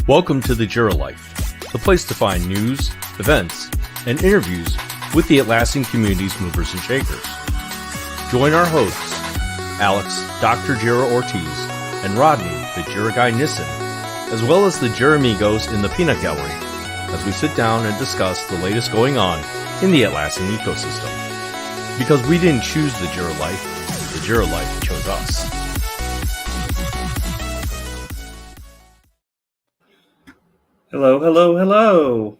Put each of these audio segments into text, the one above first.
Welcome to the Jira Life, the place to find news, events, and interviews with the Atlassian community's movers and shakers. Join our hosts, Alex, Dr. Jira Ortiz, and Rodney, the Jira Guy Nissen, as well as the Jira Amigos in the Peanut Gallery, as we sit down and discuss the latest going on in the Atlassian ecosystem. Because we didn't choose the Jira Life, the Jira Life chose us. Hello, hello, hello.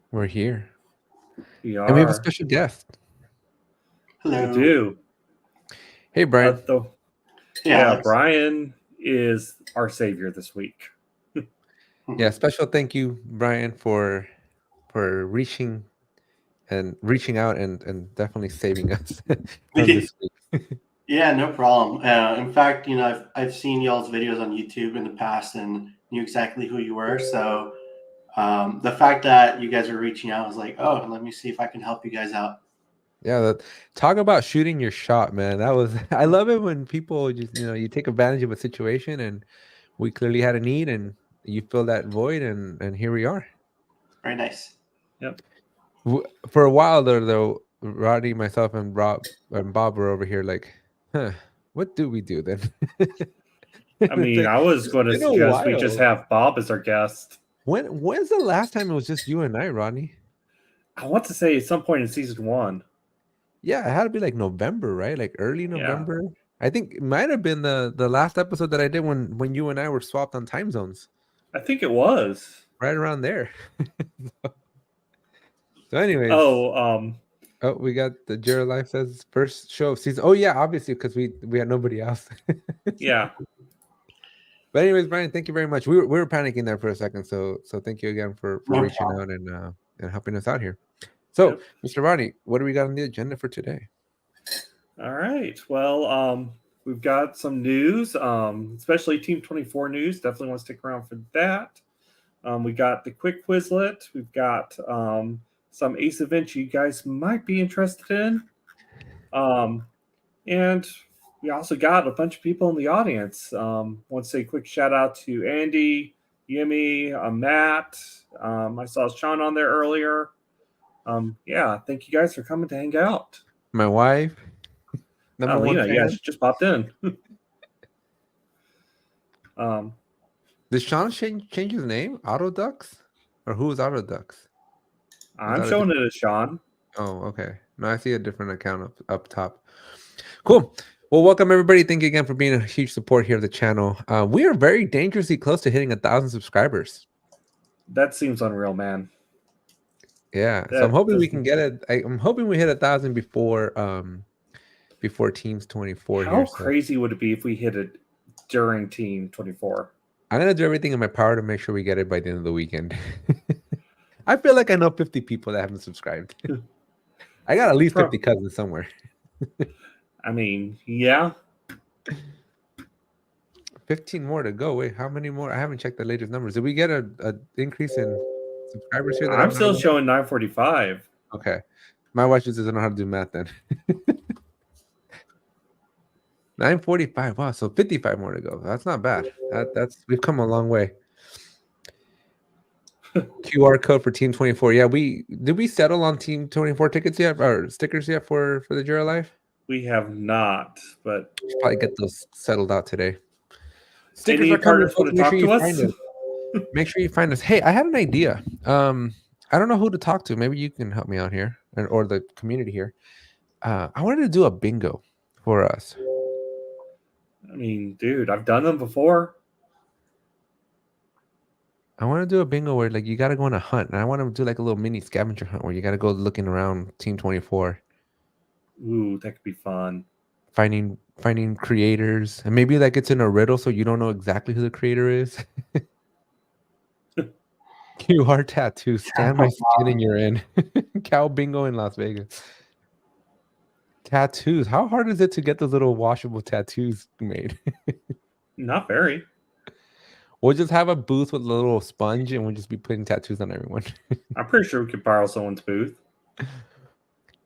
We're here. We are. And we have a special guest. Hello. We do. Hey, Brian. Brian is our savior this week. Yeah, special thank you, Brian, for reaching out and definitely saving us from this week. Yeah, no problem. In fact, I've seen y'all's videos on YouTube in the past and knew exactly who you were. So the fact that you guys are reaching out, I was like, oh, let me see if I can help you guys out. Yeah, talk about shooting your shot, man. I love it when people just, you take advantage of a situation, and we clearly had a need and you fill that void, and here we are. Very nice. Yep. For a while there, though, Rodney, myself, and Bob were over here like, what do we do then? I mean, I was going to suggest we just have Bob as our guest. When's the last time it was just you and I, Rodney? I want to say at some point in season 1. Yeah, it had to be like November, right? Like early November. Yeah. I think it might have been the last episode that I did when you and I were swapped on time zones. I think it was. Right around there. So anyways. We got the Jira Life says first show of season. Oh yeah, obviously, because we had nobody else. Yeah. But anyways, Brian, thank you very much. We were panicking there for a second, so thank you again for reaching out and helping us out here. So, yep. Mr. Rodney, what do we got on the agenda for today? All right. Well, we've got some news, especially Team 24 news. Definitely want to stick around for that. We got the quick Quizlet. We've got some ACE events you guys might be interested in. And we also got a bunch of people in the audience. Want to say a quick shout out to Andy, Yemi, Matt. I saw Sean on there earlier. Thank you guys for coming to hang out. My wife. She just popped in. Did Sean change his name? Autodux? Or who is Autodux? I'm showing it as Sean. Oh, okay. No, I see a different account up top. Cool. Well, welcome everybody. Thank you again for being a huge support here of the channel. We are very dangerously close to hitting 1,000 subscribers. That seems unreal, man. Yeah, so I'm hoping we can get it. I'm hoping we hit 1,000 before Teams 24. How crazy would it be if we hit it during Team 24? I'm gonna do everything in my power to make sure we get it by the end of the weekend. I feel like I know 50 people that haven't subscribed. I got at least 50 cousins somewhere. I mean, yeah. 15 more to go. Wait, how many more? I haven't checked the latest numbers. Did we get a increase in subscribers here? I'm still showing 945. Okay. My wife just doesn't know how to do math then. 945. Wow, so 55 more to go. That's not bad. We've come a long way. QR code for Team 24. Yeah, did we settle on Team 24 tickets yet or stickers yet for the Jira Life? We have not, but we'll probably get those settled out today. Stickers are coming. Make sure you find us. Make sure you find us. Hey, I had an idea. I don't know who to talk to. Maybe you can help me out here, or the community here. I wanted to do a bingo for us. I mean, dude, I've done them before. I want to do a bingo where you got to go on a hunt, and I want to do like a little mini scavenger hunt where you got to go looking around Team 24. Ooh, that could be fun. Finding creators, and maybe that gets in a riddle so you don't know exactly who the creator is. QR tattoo, scan my skin and you're in. Cow bingo in Las Vegas. Tattoos. How hard is it to get those little washable tattoos made? Not very. We'll just have a booth with a little sponge and we'll just be putting tattoos on everyone. I'm pretty sure we could borrow someone's booth.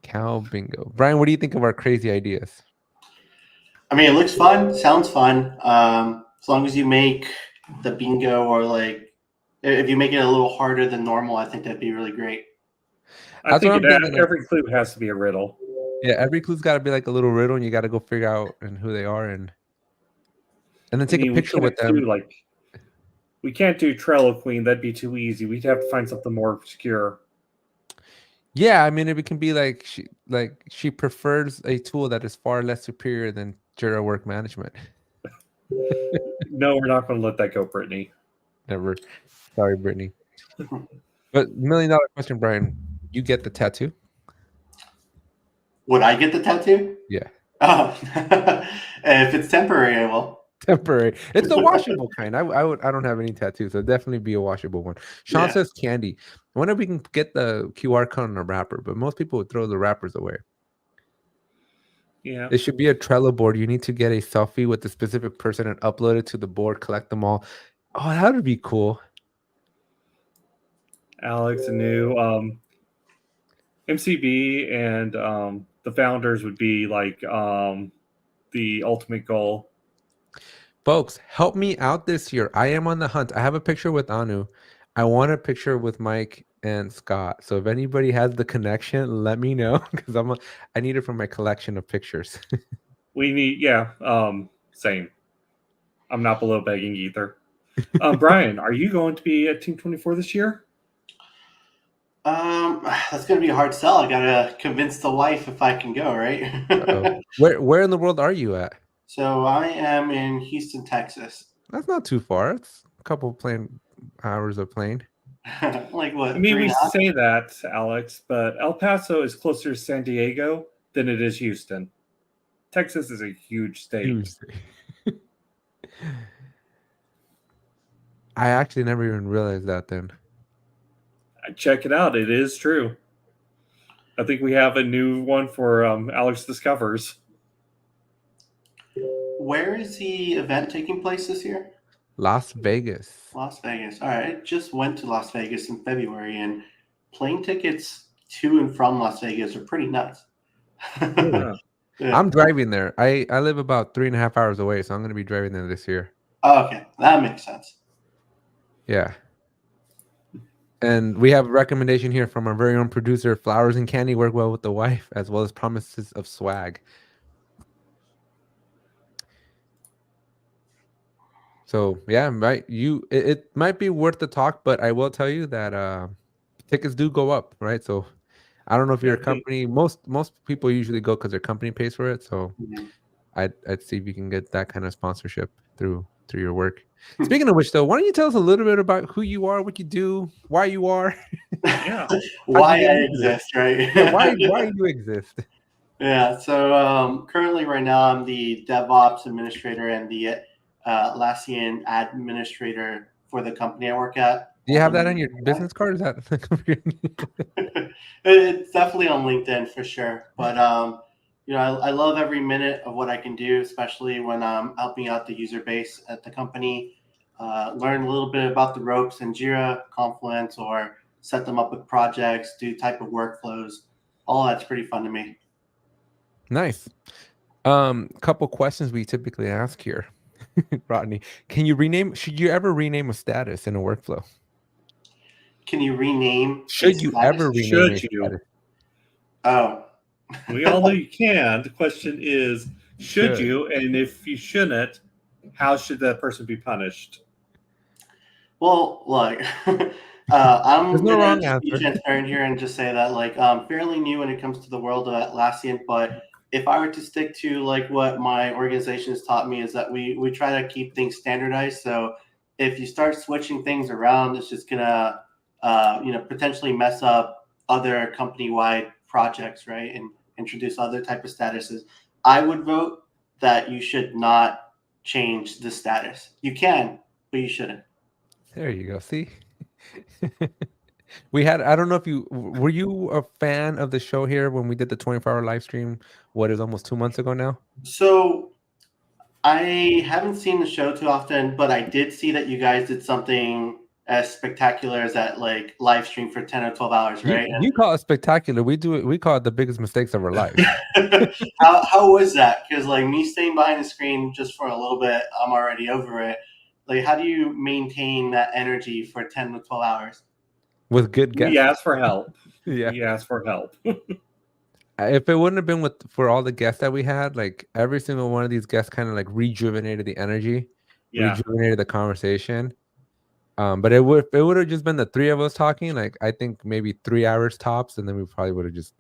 Cow bingo. Brian, what do you think of our crazy ideas? I mean, it looks fun. Sounds fun. As long as you make the bingo or if you make it a little harder than normal, I think that'd be really great. I think every clue has to be a riddle. Yeah, every clue's got to be like a little riddle, and you got to go figure out and who they are, and then take a picture with them. We can't do Trello Queen. That'd be too easy. We'd have to find something more obscure. Yeah, I mean, it can be like she prefers a tool that is far less superior than Jira Work Management. No, we're not going to let that go, Brittany. Never. Sorry, Brittany. But $1 million question, Brian. You get the tattoo? Would I get the tattoo? Yeah. Oh, if it's temporary, I will. Temporary. It's the washable kind. I don't have any tattoos, so definitely be a washable one. Sean says candy. I wonder if we can get the QR code on a wrapper, but most people would throw the wrappers away. Yeah. It should be a Trello board. You need to get a selfie with the specific person and upload it to the board, collect them all. Oh, that would be cool. Alex, a new MCB and the founders would be like the ultimate goal. Folks, help me out this year. I am on the hunt. I have a picture with Anu. I want a picture with Mike and Scott. So if anybody has the connection, let me know, because I need it for my collection of pictures. We need, same. I'm not below begging either. Brian, are you going to be at Team 24 this year? That's gonna be a hard sell. I gotta convince the wife if I can go, right? Where in the world are you at? So I am in Houston, Texas. That's not too far. It's a couple hours of plane. Like what? I mean, we say that, Alex, but El Paso is closer to San Diego than it is Houston. Texas is a huge state. I actually never even realized that then. Check it out. It is true. I think we have a new one for Alex Discovers. Where is the event taking place this year? Las Vegas. Las Vegas. All right. I just went to Las Vegas in February, and plane tickets to and from Las Vegas are pretty nuts. Yeah. I'm driving there. I live about 3.5 hours away, so I'm going to be driving there this year. Oh, okay. That makes sense. Yeah. And we have a recommendation here from our very own producer. Flowers and candy work well with the wife, as well as promises of swag. So yeah, right. It might be worth the talk, but I will tell you that tickets do go up, right? So I don't know if you're a company. Most people usually go because their company pays for it. So I'd see if you can get that kind of sponsorship through your work. Speaking of which, though, why don't you tell us a little bit about who you are, what you do, why you are? Yeah, why I exist, right? Yeah, why you exist? Yeah. So currently, right now, I'm the DevOps administrator and the Atlassian administrator for the company I work at. Do you have that on your business card? Is that? It's definitely on LinkedIn for sure. But I love every minute of what I can do, especially when I'm helping out the user base at the company. Learn a little bit about the ropes in Jira, Confluence, or set them up with projects, do type of workflows. All that's pretty fun to me. Nice. Couple questions we typically ask here. Rodney, should you ever rename a status in a workflow? Can you rename? Should you ever rename a status? Oh. We all know you can. The question is, should you? And if you shouldn't, how should that person be punished? Well, look, I'm going to be transparent here and just say that I'm fairly new when it comes to the world of Atlassian, but if I were to stick to what my organization has taught me is that we try to keep things standardized. So if you start switching things around, it's just gonna potentially mess up other company-wide projects, right? And introduce other type of statuses. I would vote that you should not change the status. You can, but you shouldn't. There you go. See? I don't know if were you a fan of the show here when we did the 24-hour live stream? What is almost 2 months ago now? So I haven't seen the show too often, but I did see that you guys did something as spectacular as that live stream for 10 or 12 hours, right? You call it spectacular. We call it the biggest mistakes of our life. How was that? Because me staying behind the screen just for a little bit, I'm already over it. Like, how do you maintain that energy for 10 to 12 hours? With good guests. We asked for help. Yeah. We asked for help. If it wouldn't have been for all the guests that we had, like every single one of these guests kind of like rejuvenated the energy, Yeah. rejuvenated the conversation. But it would have just been the three of us talking, like I think maybe 3 hours tops, and then we probably would have just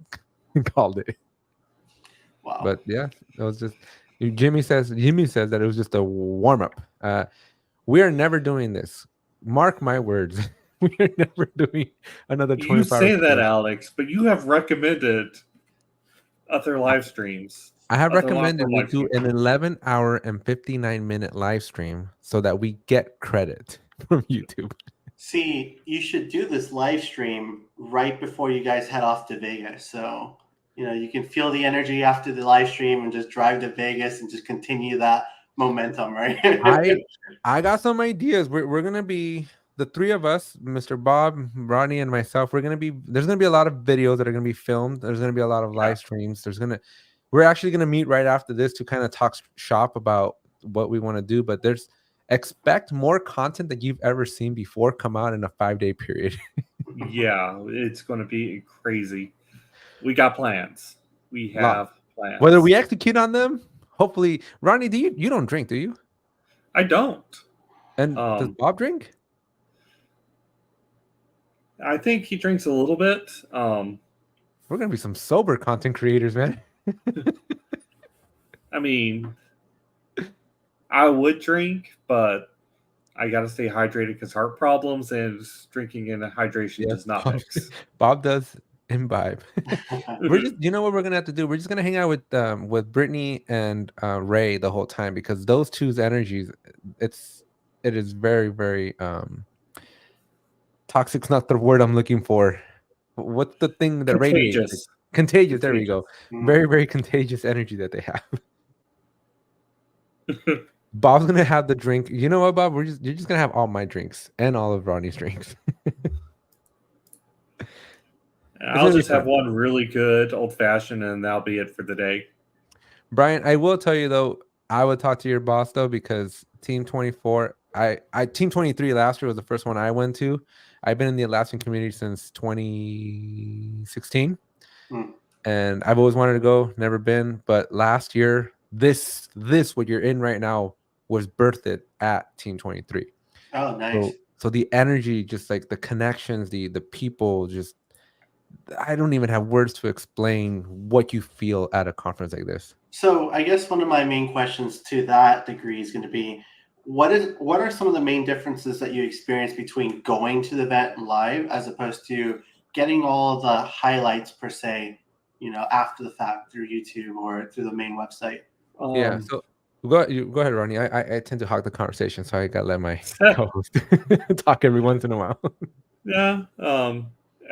called it. Wow. But yeah, it was just Jimmy says that it was just a warm up. We are never doing this. Mark my words. We are never doing another 24 You hours. say that, Alex, but you have recommended other live streams. I have other recommended we live do streams. an 11-hour and 59-minute live stream so that we get credit from YouTube. See, you should do this live stream right before you guys head off to Vegas. So, you can feel the energy after the live stream and just drive to Vegas and just continue that momentum, right? I got some ideas. We're gonna be the three of us, Mr. Bob, Ronnie, and myself. There's gonna be a lot of videos that are gonna be filmed. There's gonna be a lot of live streams. We're actually gonna meet right after this to kind of talk shop about what we want to do. But expect more content that you've ever seen before come out in a 5-day period. Yeah, it's going to be crazy. We got plans. We have plans. Whether we execute on them, hopefully. Ronnie, you don't drink, do you? I don't. And does Bob drink? I think he drinks a little bit. We're gonna be some sober content creators, man. I mean, I would drink, but I got to stay hydrated because heart problems and drinking and hydration does not mix. Bob does imbibe. You know what we're gonna have to do? We're just gonna hang out with Brittany and Ray the whole time because those two's energies, it is very, very toxic's not the word I'm looking for. What's the thing that radiates? Contagious. There we go. Very, very contagious energy that they have. Bob's gonna have the drink. You know what, Bob? You're just gonna have all my drinks and all of Ronnie's drinks. I'll just have one really good old fashioned, and that'll be it for the day. Brian, I will tell you though, I would talk to your boss though because Team 24, Team 23 last year was the first one I went to. I've been in the Atlassian community since 2016, and I've always wanted to go, never been. But last year, this what you're in right now was birthed at Team 23. Oh, nice. So the energy, just like the connections, the people, just I don't even have words to explain what you feel at a conference like this. So I guess one of my main questions to that degree is going to be, what are some of the main differences that you experience between going to the event live as opposed to getting all the highlights per se, after the fact through YouTube or through the main website? Yeah. So go ahead, Ronnie. I tend to hog the conversation, so I gotta let my co-host talk every once in a while. Yeah.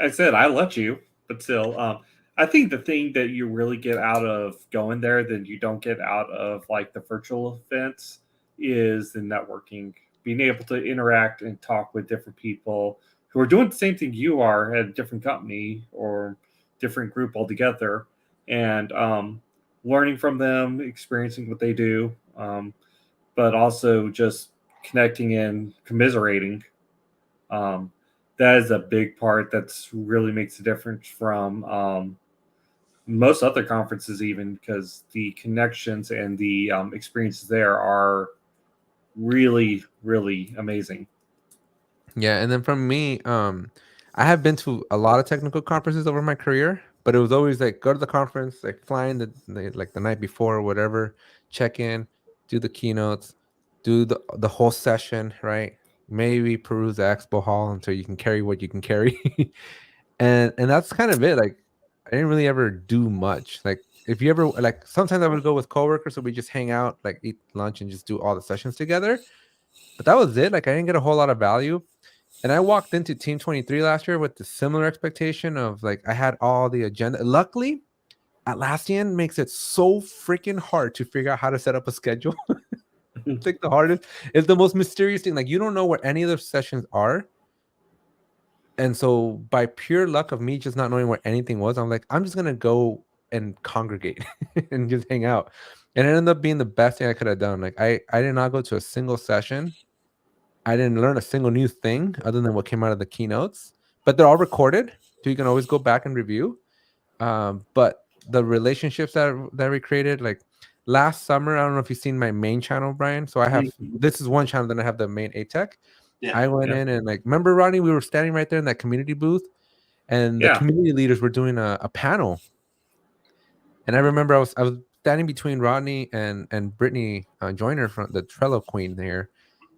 I said I let you, but still, I think the thing that you really get out of going there that you don't get out of like the virtual events is the networking, being able to interact and talk with different people who are doing the same thing you are at a different company or different group altogether, and learning from them, experiencing what they do, but also just connecting and commiserating. That is a big part that's really makes a difference from most other conferences, even because the connections and the experiences there are really, really amazing. Yeah, and then from me, I have been to a lot of technical conferences over my career, but it was always like go to the conference, like flying the night before or whatever, check in, do the keynotes, do the whole session, right? Maybe peruse the expo hall until you can carry what you can carry, and that's kind of it. Like I didn't really ever do much. Like if you ever like, sometimes I would go with coworkers, so we just hang out, like eat lunch, and just do all the sessions together. But that was it. Like I didn't get a whole lot of value. And I walked into Team 23 last year with the similar expectation of like I had all the agenda. Luckily, Atlassian makes it so freaking hard to figure out how to set up a schedule. It's like the hardest. It's the most mysterious thing. Like you don't know where any of the sessions are. And so by pure luck of me just not knowing where anything was, I'm like, I'm just going to go and congregate and just hang out. And it ended up being the best thing I could have done. Like I did not go to a single session I didn't learn a single new thing other than what came out of the keynotes, but they're all recorded, so you can always go back and review. But the relationships that we created, like last summer, I don't know if you've seen my main channel, Brian. So I have this is one channel, then I have the main ATech. Yeah. I went in and like, remember, Ronnie, we were standing right there in that community booth, and the community leaders were doing a panel. And I remember I was standing between Rodney and Brittany Joyner from the Trello Queen there,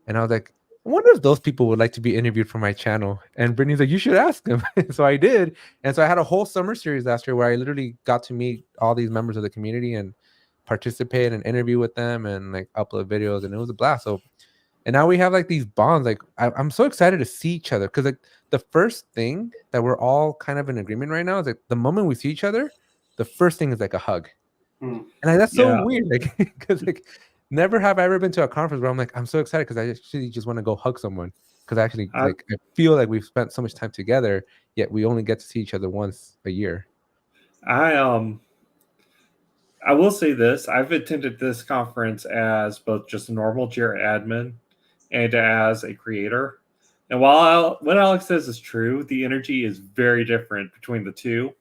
and I was like, I wonder if those people would like to be interviewed for my channel. And Brittany's like, you should ask them. So I did. And so I had a whole summer series last year where I literally got to meet all these members of the community and participate and interview with them and like upload videos. And it was a blast. So, and now we have like these bonds. Like I'm so excited to see each other, because like the first thing that we're all kind of in agreement right now is like the moment we see each other, the first thing is like a hug. And like, that's so weird. Like, because like, never have I ever been to a conference where I'm like, I'm so excited because I actually just want to go hug someone, because actually I feel like we've spent so much time together, yet we only get to see each other once a year. I will say this: I've attended this conference as both just a normal Jira admin and as a creator. And while what Alex says is true, the energy is very different between the two.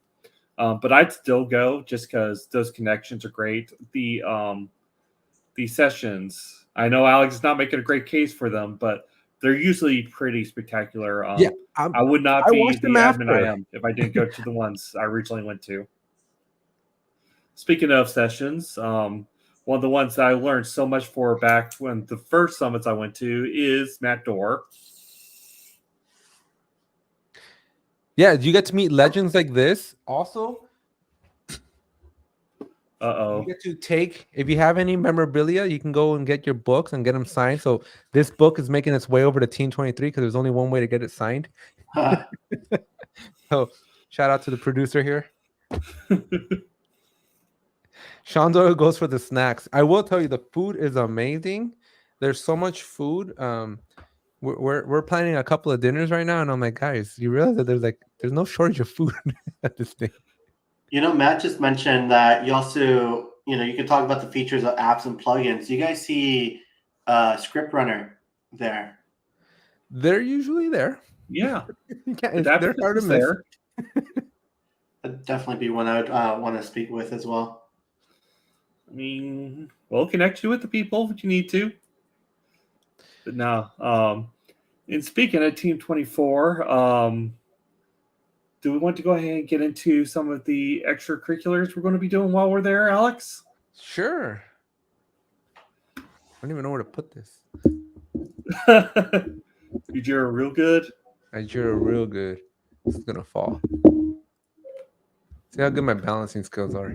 But I'd still go just because those connections are great. The sessions, I know Alex is not making a great case for them, but they're usually pretty spectacular. I would not be the admin I am if I didn't go to the ones I originally went to. Speaking of sessions, one of the ones that I learned so much for back when the first summits I went to is Matt Dorr. Yeah, you get to meet legends like this. Also, you get to take, if you have any memorabilia, you can go and get your books and get them signed. So this book is making its way over to Team 23 because there's only one way to get it signed. So shout out to the producer here. Sean Doyle goes for the snacks. I will tell you, the food is amazing. There's so much food. We're planning a couple of dinners right now, and I'm like, guys, you realize that there's no shortage of food at this thing. You know, Matt just mentioned that you also, you can talk about the features of apps and plugins. You guys see Script Runner there? They're usually there. Yeah. They're hard to miss. That'd definitely be one I would want to speak with as well. I mean, we'll connect you with the people if you need to. But no, and speaking of Team 24, do we want to go ahead and get into some of the extracurriculars we're going to be doing while we're there, Alex? Sure. I don't even know where to put this. You Jira real good? I Jira real good. This is going to fall. See how good my balancing skills are.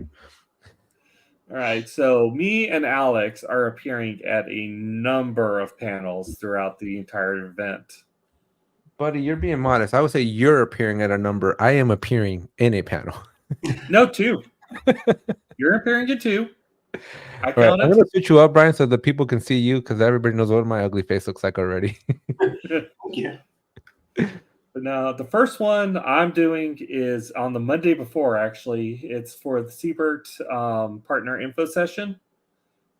All right. So me and Alex are appearing at a number of panels throughout the entire event. Buddy, you're being modest. I would say you're appearing at a number. I am appearing in a panel. No, two. You're appearing at two. I count it. I'm going to switch you up, Brian, so that people can see you, because everybody knows what my ugly face looks like already. Yeah. But now the first one I'm doing is on the Monday before, actually. It's for the Seibert partner InfoSession.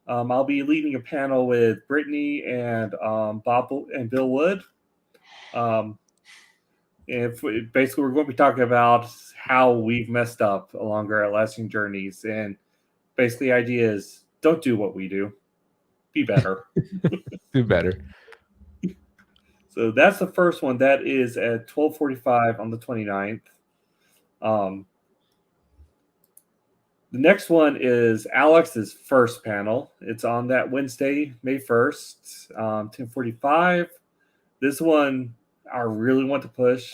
I'll be leading a panel with Brittany and Bob and Bill Wood. Basically, we're going to be talking about how we've messed up along our Atlassian journeys. And basically, the idea is don't do what we do. Be better. Do better. So that's the first one. That is at 12:45 on the 29th. The next one is Alex's first panel. It's on that Wednesday, May 1st, 10:45. This one I really want to push.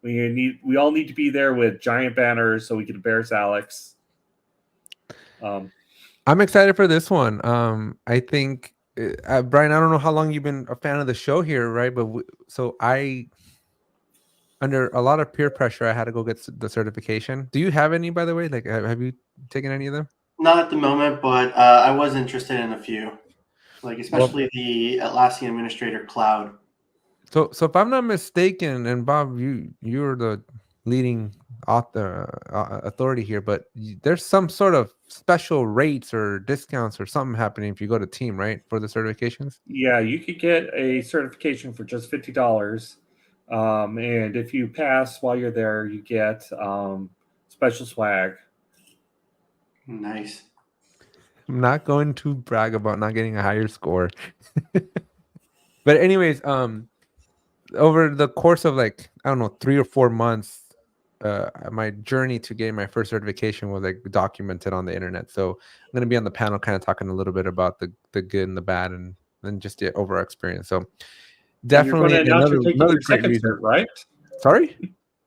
We all need to be there with giant banners so we can embarrass Alex. I'm excited for this one. I think, Brian, I don't know how long you've been a fan of the show here, right? But under a lot of peer pressure, I had to go get the certification. Do you have any, by the way? Like, have you taken any of them? Not at the moment, but I was interested in a few, like especially the Atlassian Administrator Cloud. So if I'm not mistaken, and Bob, you're the leading authority here, but there's some sort of special rates or discounts or something happening if you go to team, right, for the certifications. Yeah, you could get a certification for just $50, and if you pass while you're there, you get special swag. Nice. I'm not going to brag about not getting a higher score. But anyways, over the course of like, I don't know, 3 or 4 months, my journey to getting my first certification was like documented on the internet. So I'm going to be on the panel kind of talking a little bit about the good and the bad and just the overall experience. So And you're going definitely to announce you're taking another your great second reason. cert, right? Sorry?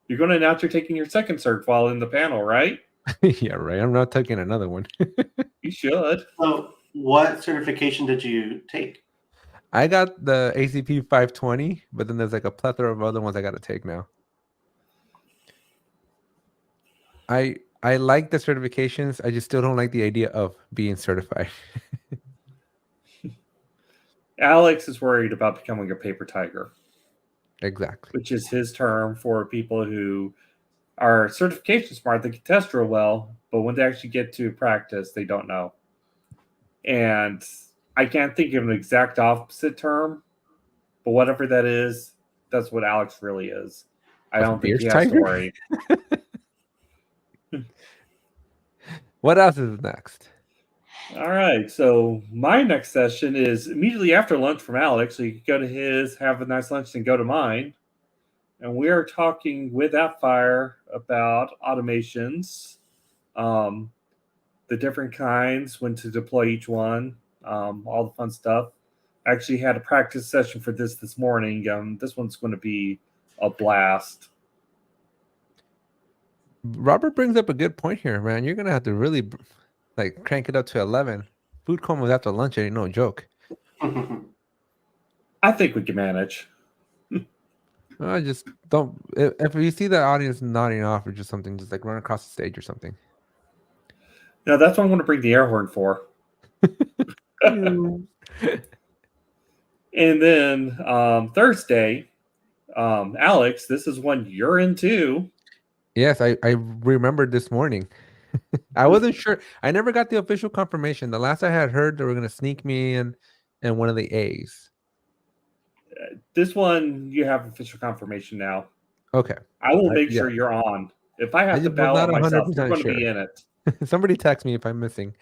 You're going to announce you're taking your second cert while in the panel, right? Yeah, right. I'm not taking another one. You should. So, what certification did you take? I got the ACP 520, but then there's like a plethora of other ones I got to take now. I like the certifications. I just still don't like the idea of being certified. Alex is worried about becoming a paper tiger, Exactly. which is his term for people who are certification smart. They can test real well, but when they actually get to practice, they don't know. And I can't think of an exact opposite term, but whatever that is, that's what Alex really is. I don't think he has to worry. What else is next? All right. So my next session is immediately after lunch from Alex. So you can go to his, have a nice lunch, and go to mine. And we are talking with Appfire about automations, the different kinds, when to deploy each one, all the fun stuff. I actually had a practice session for this morning. This one's going to be a blast. Robert brings up a good point here, man. You're gonna have to really like crank it up to 11. Food comas after lunch ain't no joke. I think we can manage. I just don't. If you see the audience nodding off or just something, just like run across the stage or something. Now that's what I'm going to bring the air horn for. And then Thursday, Alex, this is one you're into. Yes, I remembered this morning. I wasn't sure. I never got the official confirmation. The last I had heard, they were going to sneak me in one of the A's. This one, you have official confirmation now. Okay. I will make sure you're on. If I have to ballot myself, you're going to be in it. Somebody text me if I'm missing.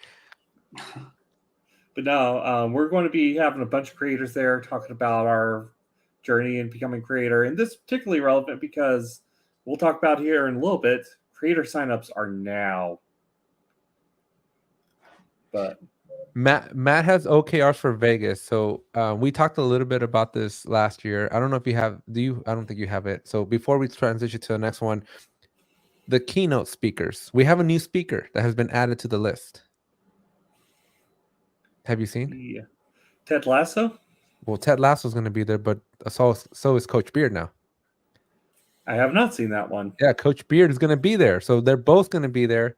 But no, we're going to be having a bunch of creators there talking about our journey in becoming creator. And this is particularly relevant because we'll talk about here in a little bit. Creator signups are now. But Matt has OKRs for Vegas. So we talked a little bit about this last year. I don't know if you have. I don't think you have it. So before we transition to the next one, the keynote speakers. We have a new speaker that has been added to the list. Have you seen? Yeah. Ted Lasso? Well, Ted Lasso is going to be there, but so is Coach Beard now. I have not seen that one. Yeah, Coach Beard is going to be there. So they're both going to be there.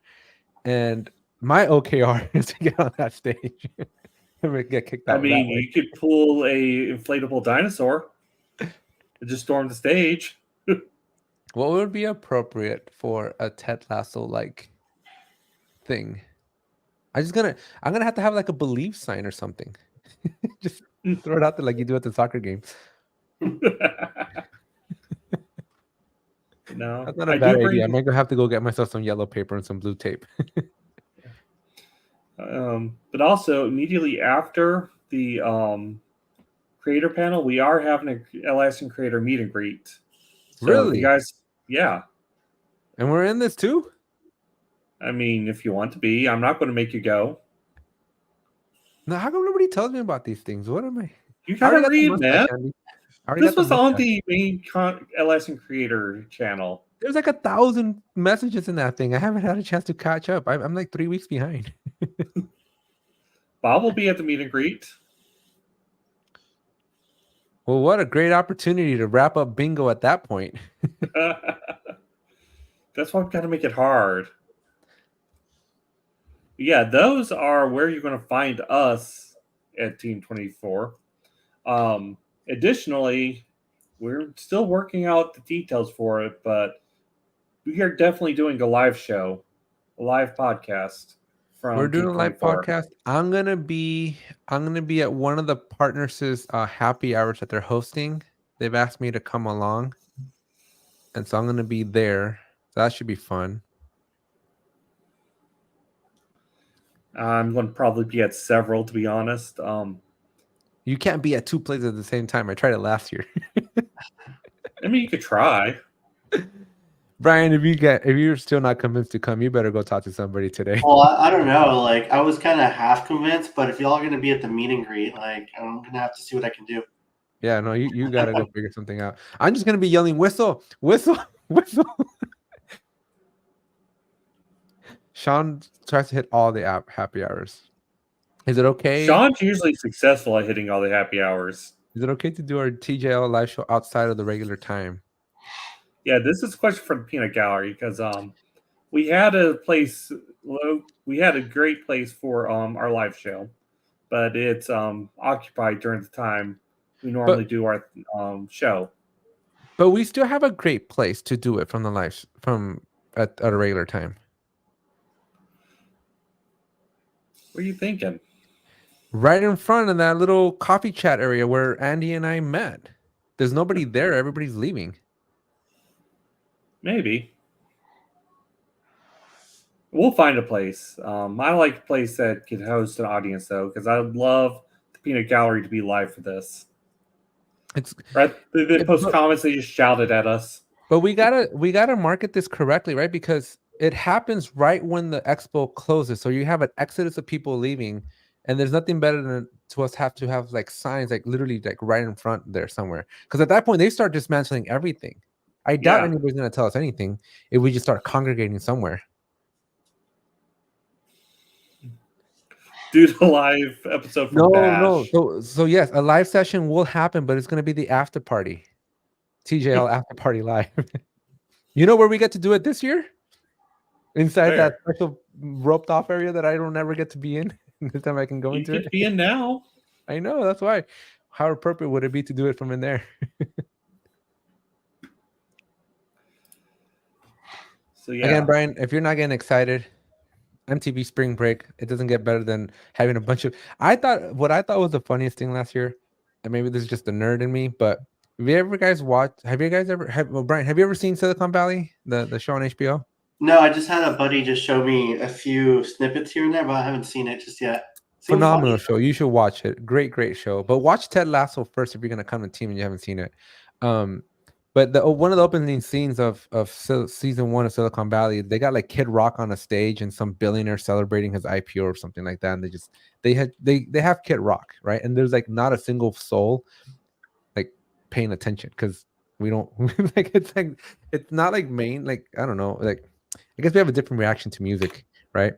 And my OKR is to get on that stage. Get kicked out. I mean, you could pull a inflatable dinosaur and just storm the stage. What would be appropriate for a Ted Lasso like thing? I'm gonna have to have like a belief sign or something. Just throw it out there like you do at the soccer game. No, that's not a bad idea. I might have to go get myself some yellow paper and some blue tape. But also immediately after the creator panel, we are having a Atlassian creator meet and greet. So really, you guys? Yeah. And we're in this too. I mean, if you want to be, I'm not going to make you go. No, how come nobody tells me about these things? What am I? You gotta read, man. This was on the main Atlassian creator channel. There's like 1,000 messages in that thing. I haven't had a chance to catch up. I'm like 3 weeks behind. Bob will be at the meet and greet. Well, what a great opportunity to wrap up bingo at that point. That's why I've got to make it hard. Yeah, those are where you're going to find us at Team 24. Additionally, we're still working out the details for it, but we are definitely doing a live show, a live podcast from We're doing Team a live 24. podcast. I'm gonna be at one of the partners' happy hours that they're hosting. They've asked me to come along, and so I'm gonna be there. So that should be fun. I'm going to probably be at several, to be honest. You can't be at two places at the same time. I tried it last year. I mean, you could try. Brian, if you're still not convinced to come, you better go talk to somebody today. Well, I don't know. Like, I was kind of half convinced, but if y'all are going to be at the meet and greet, like, I'm going to have to see what I can do. Yeah, no, you gotta go figure something out. I'm just gonna be yelling, whistle, whistle, whistle. Sean tries to hit all the happy hours. Is it okay? Sean's usually successful at hitting all the happy hours. Is it okay to do our TJL live show outside of the regular time? Yeah, this is a question for the Peanut Gallery because we had a place. We had a great place for our live show, but it's occupied during the time we normally do our show. But we still have a great place to do it from the at a regular time. What are you thinking? Right in front of that little coffee chat area where Andy and I met. There's nobody there. Everybody's leaving. Maybe. We'll find a place. I like a place that can host an audience, though, because I would love the Peanut Gallery to be live for this. It's right. They post comments. They just shouted at us. But we gotta market this correctly, right? Because it happens right when the expo closes. So you have an exodus of people leaving, and there's nothing better than to us have to have like signs, like literally like right in front there somewhere. Because at that point they start dismantling everything. I doubt anybody's gonna tell us anything if we just start congregating somewhere. Do the live episode from Dash. So yes, a live session will happen, but it's gonna be the after party. TJL after party live. You know where we get to do it this year? Inside that special roped off area that I don't ever get to be in. This time I can go into it. You could be in now. I know, that's why. How appropriate would it be to do it from in there? So yeah. Again, Brian, if you're not getting excited, MTV Spring Break, it doesn't get better than having a bunch of. What I thought was the funniest thing last year, and maybe this is just a nerd in me, but Brian, have you ever seen Silicon Valley, the show on HBO? No, I just had a buddy just show me a few snippets here and there, but I haven't seen it just yet. Phenomenal show. You should watch it. Great show. But watch Ted Lasso first if you're gonna come to Team and you haven't seen it. But one of the opening scenes of season 1 of Silicon Valley, they got like Kid Rock on a stage and some billionaire celebrating his IPO or something like that, and they have Kid Rock, right? And there's like not a single soul like paying attention because we don't like it's not like main, like I don't know, like I guess we have a different reaction to music, right?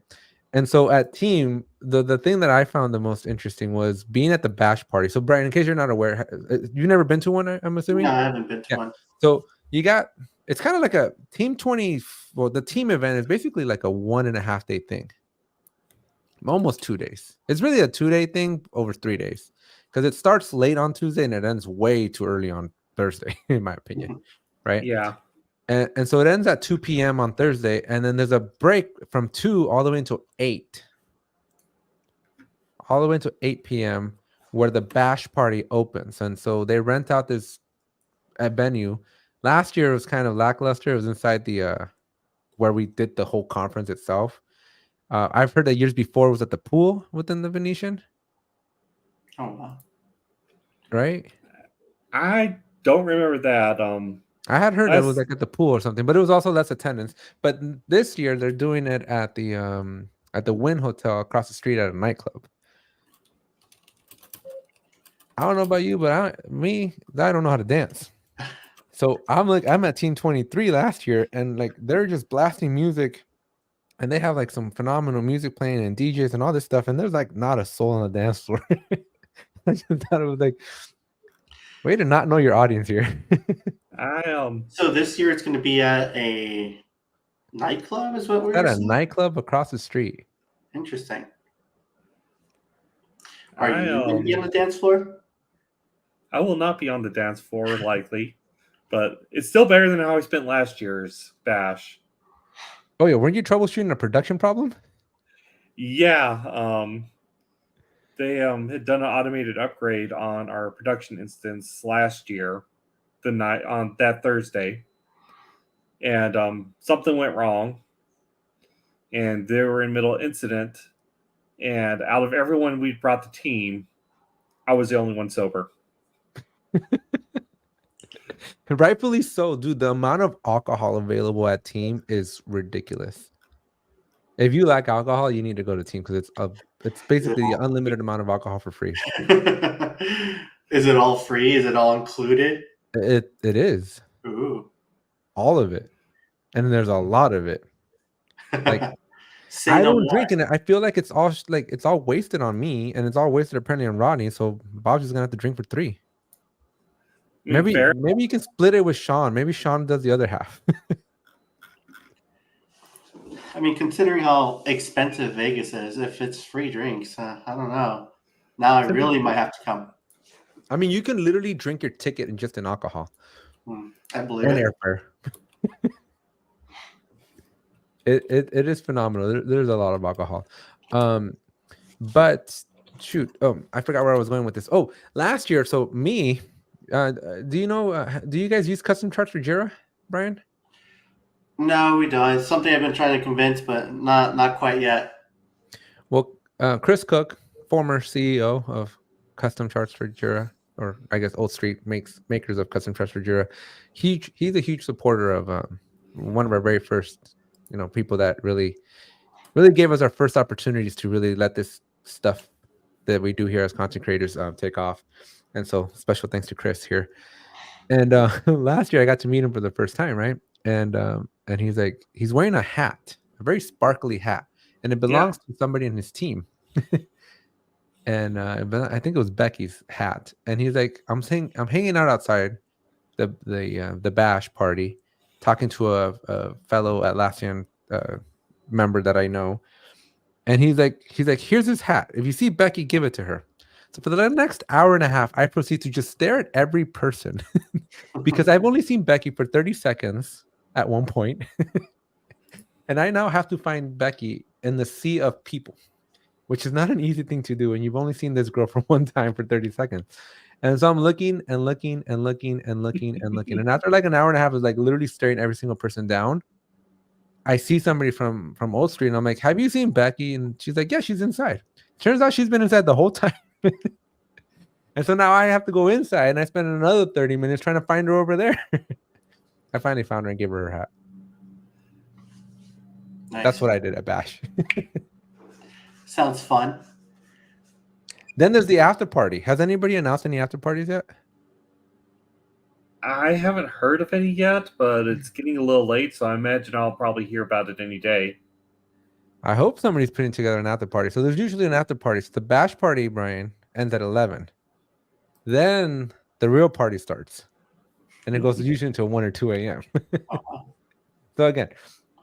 And so at Team, the thing that I found the most interesting was being at the bash party. So Brian, in case you're not aware, you've never been to one, I'm assuming? No, I haven't been to one. So it's kind of like a Team 20. Well, the team event is basically like a 1.5 day thing. Almost 2 days. It's really a 2 day thing over 3 days. Because it starts late on Tuesday and it ends way too early on Thursday, in my opinion. Right? Yeah. And so it ends at 2 p.m. on Thursday, and then there's a break from 2 all the way until 8. All the way until 8 p.m. where the bash party opens. And so they rent out this venue. Last year it was kind of lackluster. It was inside the where we did the whole conference itself. I've heard that years before it was at the pool within the Venetian. Oh wow. Right? I don't remember that. I had heard that it was like at the pool or something, but it was also less attendance. But this year they're doing it at the Wynn Hotel across the street at a nightclub. I don't know about you, but I don't know how to dance. So I'm at Team 23 last year, and like they're just blasting music, and they have like some phenomenal music playing and DJs and all this stuff, and there's like not a soul on the dance floor. I just thought it was like, way to not know your audience here. So this year it's going to be at a nightclub, is what we're at saying? A nightclub across the street. Interesting. Are you going to be on the dance floor? I will not be on the dance floor, likely. but it's still better than how I spent last year's bash. Oh yeah, weren't you troubleshooting a production problem? Yeah, they had done an automated upgrade on our production instance last year, the night on that Thursday, and something went wrong, and they were in middle of incident. And out of everyone we brought the team, I was the only one sober. Rightfully so, dude. The amount of alcohol available at team is ridiculous. If you like alcohol, you need to go to team because it's basically the unlimited amount of alcohol for free. Is it all free? Is it all included? It is. Ooh. All of it. And there's a lot of it. Like Say I no don't more. drink in it. I feel like it's all wasted on me, and it's all wasted apparently on Rodney. So Bob's just gonna have to drink for 3. Maybe you can split it with Sean. Maybe Sean does the other half. I mean, considering how expensive Vegas is, if it's free drinks, I don't know. Now I really might have to come. I mean, you can literally drink your ticket in just an alcohol. I believe And it. airfare. It is phenomenal. There's a lot of alcohol. But shoot, I forgot where I was going with this. Oh, last year, so me, do you guys use custom charts for Jira, Brian? No, we don't. It's something I've been trying to convince, but not quite yet. Well, Chris Cook, former CEO of Custom Charts for Jira, or I guess Old Street makers of Custom Charts for Jira. He's a huge supporter of one of our very first, people that really gave us our first opportunities to really let this stuff that we do here as content creators take off. And so special thanks to Chris here. And last year I got to meet him for the first time, right? And he's wearing a hat, a very sparkly hat, and it belongs to somebody in his team. And I think it was Becky's hat. And he's like, I'm hanging out outside the bash party, talking to a fellow Atlassian member that I know. And he's like, here's his hat. If you see Becky, give it to her. So for the next hour and a half, I proceed to just stare at every person because I've only seen Becky for 30 seconds at one point. And I now have to find Becky in the sea of people, which is not an easy thing to do. And you've only seen this girl for one time for 30 seconds. And so I'm looking and looking and looking and looking and looking. And after like an hour and a half of like literally staring every single person down, I see somebody from Old Street and I'm like, have you seen Becky? And she's like, yeah, she's inside. Turns out she's been inside the whole time. And so now I have to go inside and I spend another 30 minutes trying to find her over there. I finally found her and gave her hat. Nice. That's what I did at Bash. Sounds fun. Then there's the after party. Has anybody announced any after parties yet? I haven't heard of any yet, but it's getting a little late, so I imagine I'll probably hear about it any day. I hope somebody's putting together an after party. So there's usually an after party. So the bash party, Brian, ends at 11. Then the real party starts. And it goes usually until 1 or 2 a.m. So again,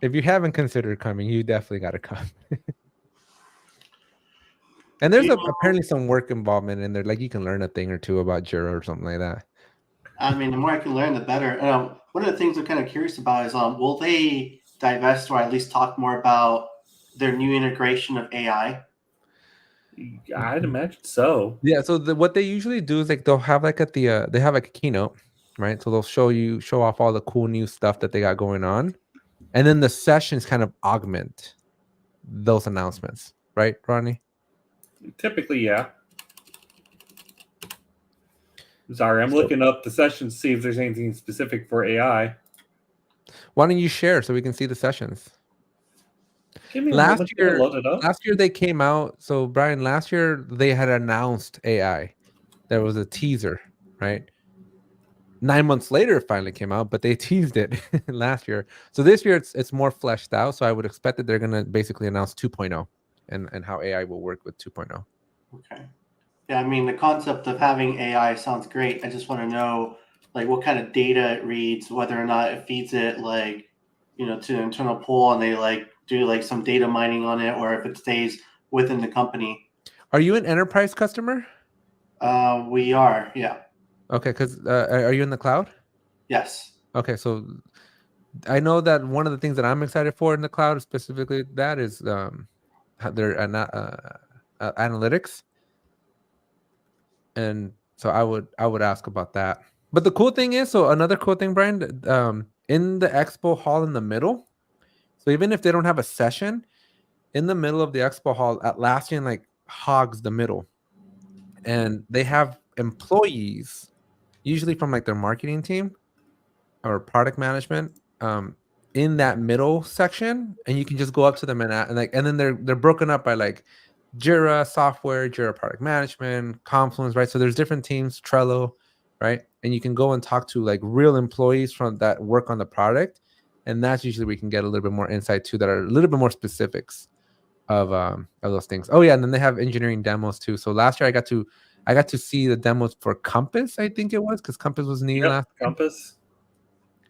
if you haven't considered coming, you definitely got to come. And there's apparently some work involvement in there. Like you can learn a thing or two about Jira or something like that. I mean, the more I can learn, the better. One of the things I'm kind of curious about is, will they divest or at least talk more about their new integration of AI? I'd imagine so. Yeah. So what they usually do is like they'll have like they have like a keynote, right? So they'll show off all the cool new stuff that they got going on, and then the sessions kind of augment those announcements, right, Ronnie? Typically, yeah. Sorry, I'm looking up the sessions to see if there's anything specific for AI. Why don't you share so we can see the sessions? Last year they came out. So Brian, last year they had announced AI. There was a teaser, right? 9 months later, it finally came out, but they teased it last year. So this year it's more fleshed out. So I would expect that they're gonna basically announce 2.0 and how AI will work with 2.0. Okay. Yeah, I mean, the concept of having AI sounds great. I just want to know, like, what kind of data it reads, whether or not it feeds it, like, to an internal pool and they, like, do, like, some data mining on it, or if it stays within the company. Are you an enterprise customer? We are, yeah. Okay, because are you in the cloud? Yes. Okay, so I know that one of the things that I'm excited for in the cloud, specifically that is their analytics, and so I would ask about that. But the cool thing is, so another cool thing, Brian, in the expo hall in the middle. So even if they don't have a session in the middle of the expo hall, Atlassian like hogs the middle, and they have employees, usually from like their marketing team or product management, in that middle section, and you can just go up to them and then they're broken up by like Jira software, Jira product management, Confluence, right? So there's different teams, Trello, right? And you can go and talk to like real employees from that work on the product, and that's usually we can get a little bit more insight too, that are a little bit more specifics of those things. Oh yeah, and then they have engineering demos too. So last year I got to see the demos for Compass, I think it was, because Compass was new last year. Compass.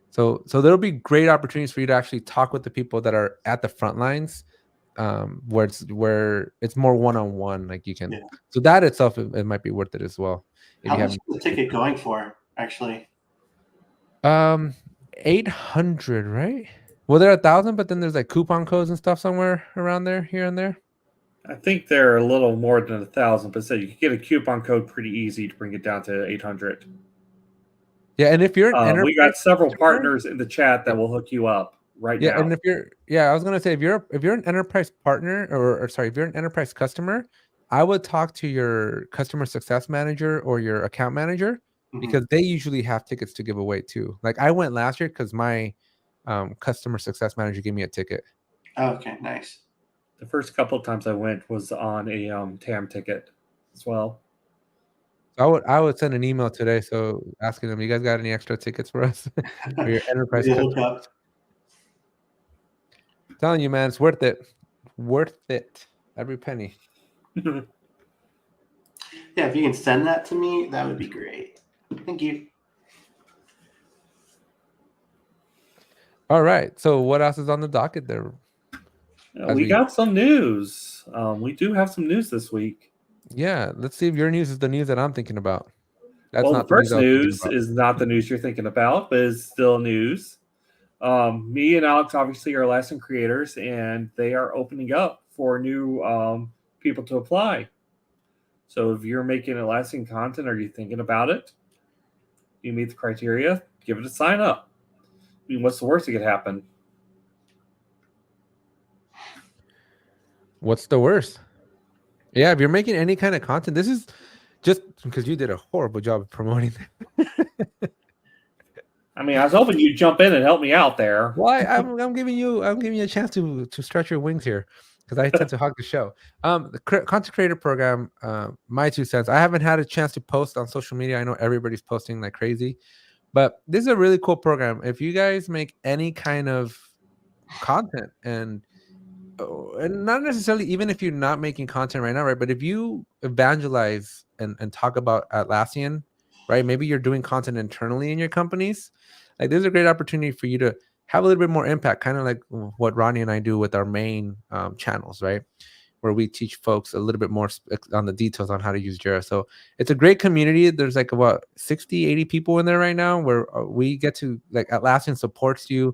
So there'll be great opportunities for you to actually talk with the people that are at the front lines, where it's more one-on-one, like you can. Yeah. So that itself, it might be worth it as well. How much is the ticket going for, actually? 800, right? Well, they're 1,000, but then there's like coupon codes and stuff somewhere around there, here and there. I think they're a little more than 1,000, but so you can get a coupon code pretty easy to bring it down to 800. Yeah, and if you're an we got several partners in the chat that will hook you up right now. Yeah, and I was gonna say if you're an enterprise partner or sorry, if you're an enterprise customer, I would talk to your customer success manager or your account manager, because they usually have tickets to give away too. Like I went last year because my customer success manager gave me a ticket. Okay, nice. The first couple of times I went was on a TAM ticket as well. I would send an email today, so asking them, you guys got any extra tickets for us? For your enterprise customer. I'm telling you, man, it's worth it. Worth it. Every penny. Yeah, if you can send that to me, that would be great. Thank you. All right. So what else is on the docket there? We got some news. We do have some news this week. Yeah, let's see if your news is the news that I'm thinking about. That's not the first news is not the news you're thinking about, but it's still news. Me and Alex obviously are Atlassian creators, and they are opening up for new people to apply. So if you're making Atlassian content, or you're thinking about it, you meet the criteria, give it a sign up. I mean, what's the worst that could happen? What's the worst? Yeah, if you're making any kind of content, this is just because you did a horrible job of promoting it. I mean, I was hoping you'd jump in and help me out there. Well, I'm giving you a chance to stretch your wings here, because I tend to hog the show. The content creator program, my 2 cents. I haven't had a chance to post on social media. I know everybody's posting like crazy, but this is a really cool program. If you guys make any kind of content, and not necessarily even if you're not making content right now, right? But if you evangelize and talk about Atlassian, right? Maybe you're doing content internally in your companies. Like there's a great opportunity for you to have a little bit more impact, kind of like what Ronnie and I do with our main channels, right? Where we teach folks a little bit more on the details on how to use Jira. So it's a great community. There's like about 60, 80 people in there right now, where we get to, like, Atlassian supports you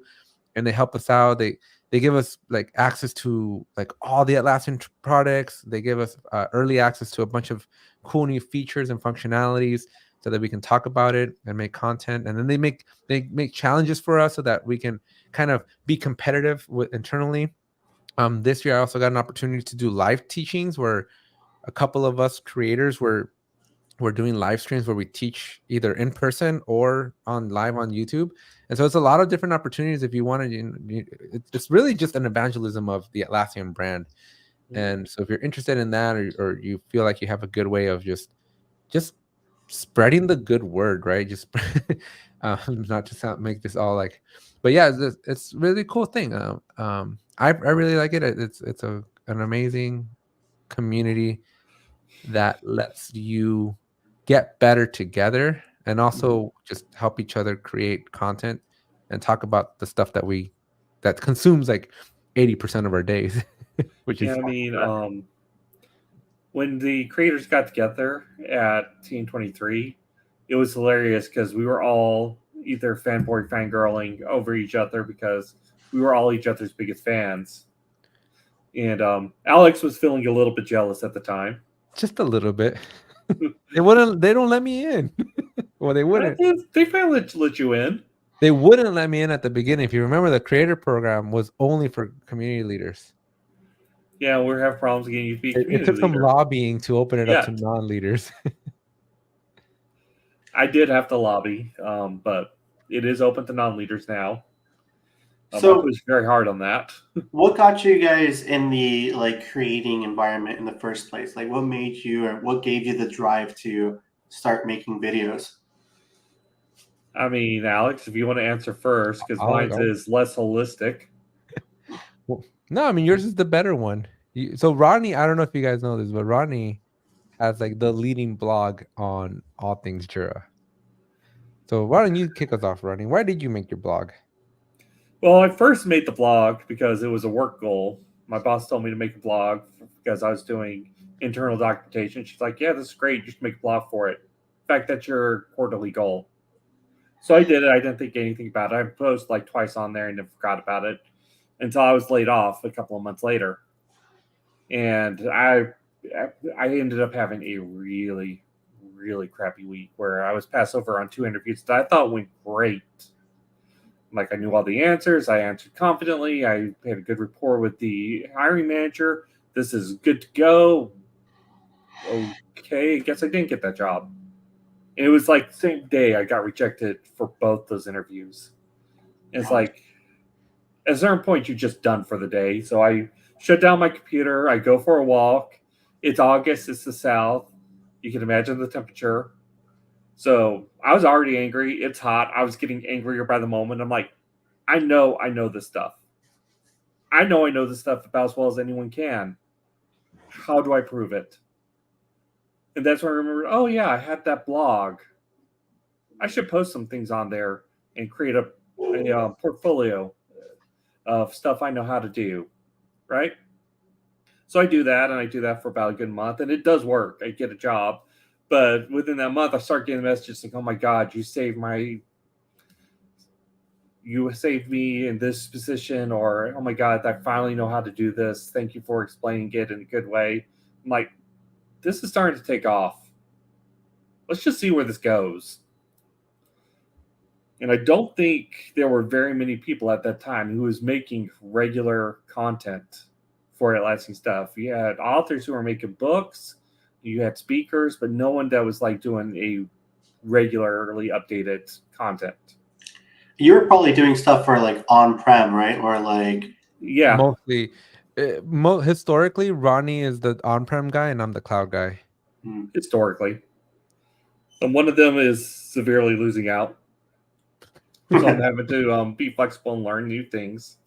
and they help us out. They give us like access to like all the Atlassian products. They give us early access to a bunch of cool new features and functionalities, so that we can talk about it and make content. And then they make challenges for us so that we can kind of be competitive with internally. This year I also got an opportunity to do live teachings, where a couple of us creators were doing live streams where we teach either in person or on live on YouTube. And so it's a lot of different opportunities if you want to. It's really just an evangelism of the Atlassian brand. And so if you're interested in that, or you feel like you have a good way of just spreading the good word, right? Just not to make this all like, but yeah, it's really cool thing. I really like it. It's an amazing community that lets you get better together, and also just help each other create content and talk about the stuff that consumes like 80% of our days. Which is, I mean, when the creators got together at Team 23, it was hilarious because we were all either fanboy, fangirling over each other because we were all each other's biggest fans. And Alex was feeling a little bit jealous at the time. Just a little bit. They don't let me in. Well, they wouldn't. They finally let you in. They wouldn't let me in at the beginning. If you remember, the creator program was only for community leaders. Yeah, we have problems getting you to be a community It took some leader. lobbying to open it up to Yeah. non-leaders. I did have to lobby, but it is open to non-leaders now. So I pushed very hard on that. what got you guys in the creating environment in the first place? Like, what made you, or what gave you the drive to start making videos? I mean, Alex, if you want to answer first, because mine is less holistic. Well, no, I mean yours is the better one. So Rodney, I don't know if you guys know this, but Rodney has like the leading blog on all things Jira. So why don't you kick us off, Rodney? Why did you make your blog? Well, I first made the blog because it was a work goal. My boss told me to make a blog because I was doing internal documentation. She's like, yeah, this is great. You should make a blog for it. In fact, that's your quarterly goal. So I did it. I didn't think anything about it. I posted like twice on there and then forgot about it until I was laid off a couple of months later. And I ended up having a really, really crappy week where I was passed over on 2 interviews that I thought went great. Like I knew all the answers. I answered confidently. I had a good rapport with the hiring manager. This is good to go. Okay, I guess I didn't get that job. And it was like the same day I got rejected for both those interviews. And it's like, at a certain point, you're just done for the day. So I shut down my computer. I go for a walk. It's August. It's the South. You can imagine the temperature. So I was already angry. It's hot. I was getting angrier by the moment. I'm like, I know this stuff. I know this stuff about as well as anyone can. How do I prove it? And that's when I remembered, oh yeah, I had that blog. I should post some things on there and create a portfolio of stuff I know how to do, right? So I do that, and I do that for about a good month, and it does work. I get a job. But within that month, I start getting messages like, oh my God, you saved me in this position, or oh my God, I finally know how to do this. Thank you for explaining it in a good way. I'm like, this is starting to take off. Let's just see where this goes. And I don't think there were very many people at that time who was making regular content for Atlassian stuff. You had authors who were making books. You had speakers, but no one that was like doing a regularly updated content. You were probably doing stuff for like on-prem, right? Or like, yeah, mostly. Historically, Ronnie is the on-prem guy, and I'm the cloud guy. Historically, and one of them is severely losing out. So I'm having to be flexible and learn new things.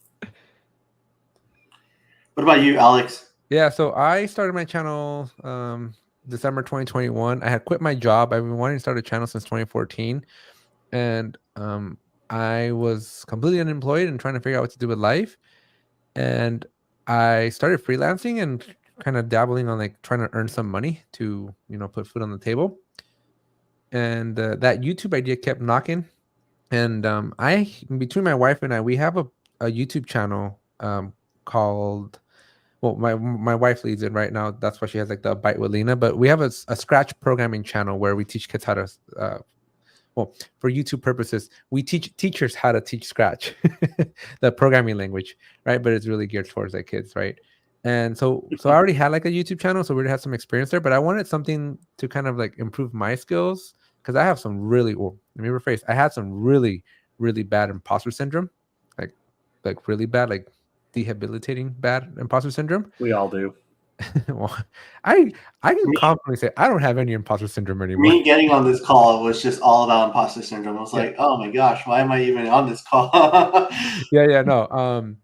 What about you, Alex? Yeah, so I started my channel December 2021. I had quit my job. I've been wanting to start a channel since 2014. And I was completely unemployed and trying to figure out what to do with life. And I started freelancing and kind of dabbling on like trying to earn some money to, put food on the table. And that YouTube idea kept knocking. And between my wife and I, we have a YouTube channel called, well, my wife leads it right now. That's why she has like the Bite with Lena. But we have a Scratch programming channel where we teach kids how to, for YouTube purposes, we teach teachers how to teach Scratch, the programming language, right? But it's really geared towards like kids, right? And so I already had like a YouTube channel, so we already had some experience there. But I wanted something to kind of like improve my skills because I have some really, let me rephrase, I had some really, really bad imposter syndrome, like really bad, like debilitating bad imposter syndrome. We all do. Well, I can confidently say I don't have any imposter syndrome anymore. Me getting on this call was just all about imposter syndrome. I was like, oh my gosh, why am I even on this call? No.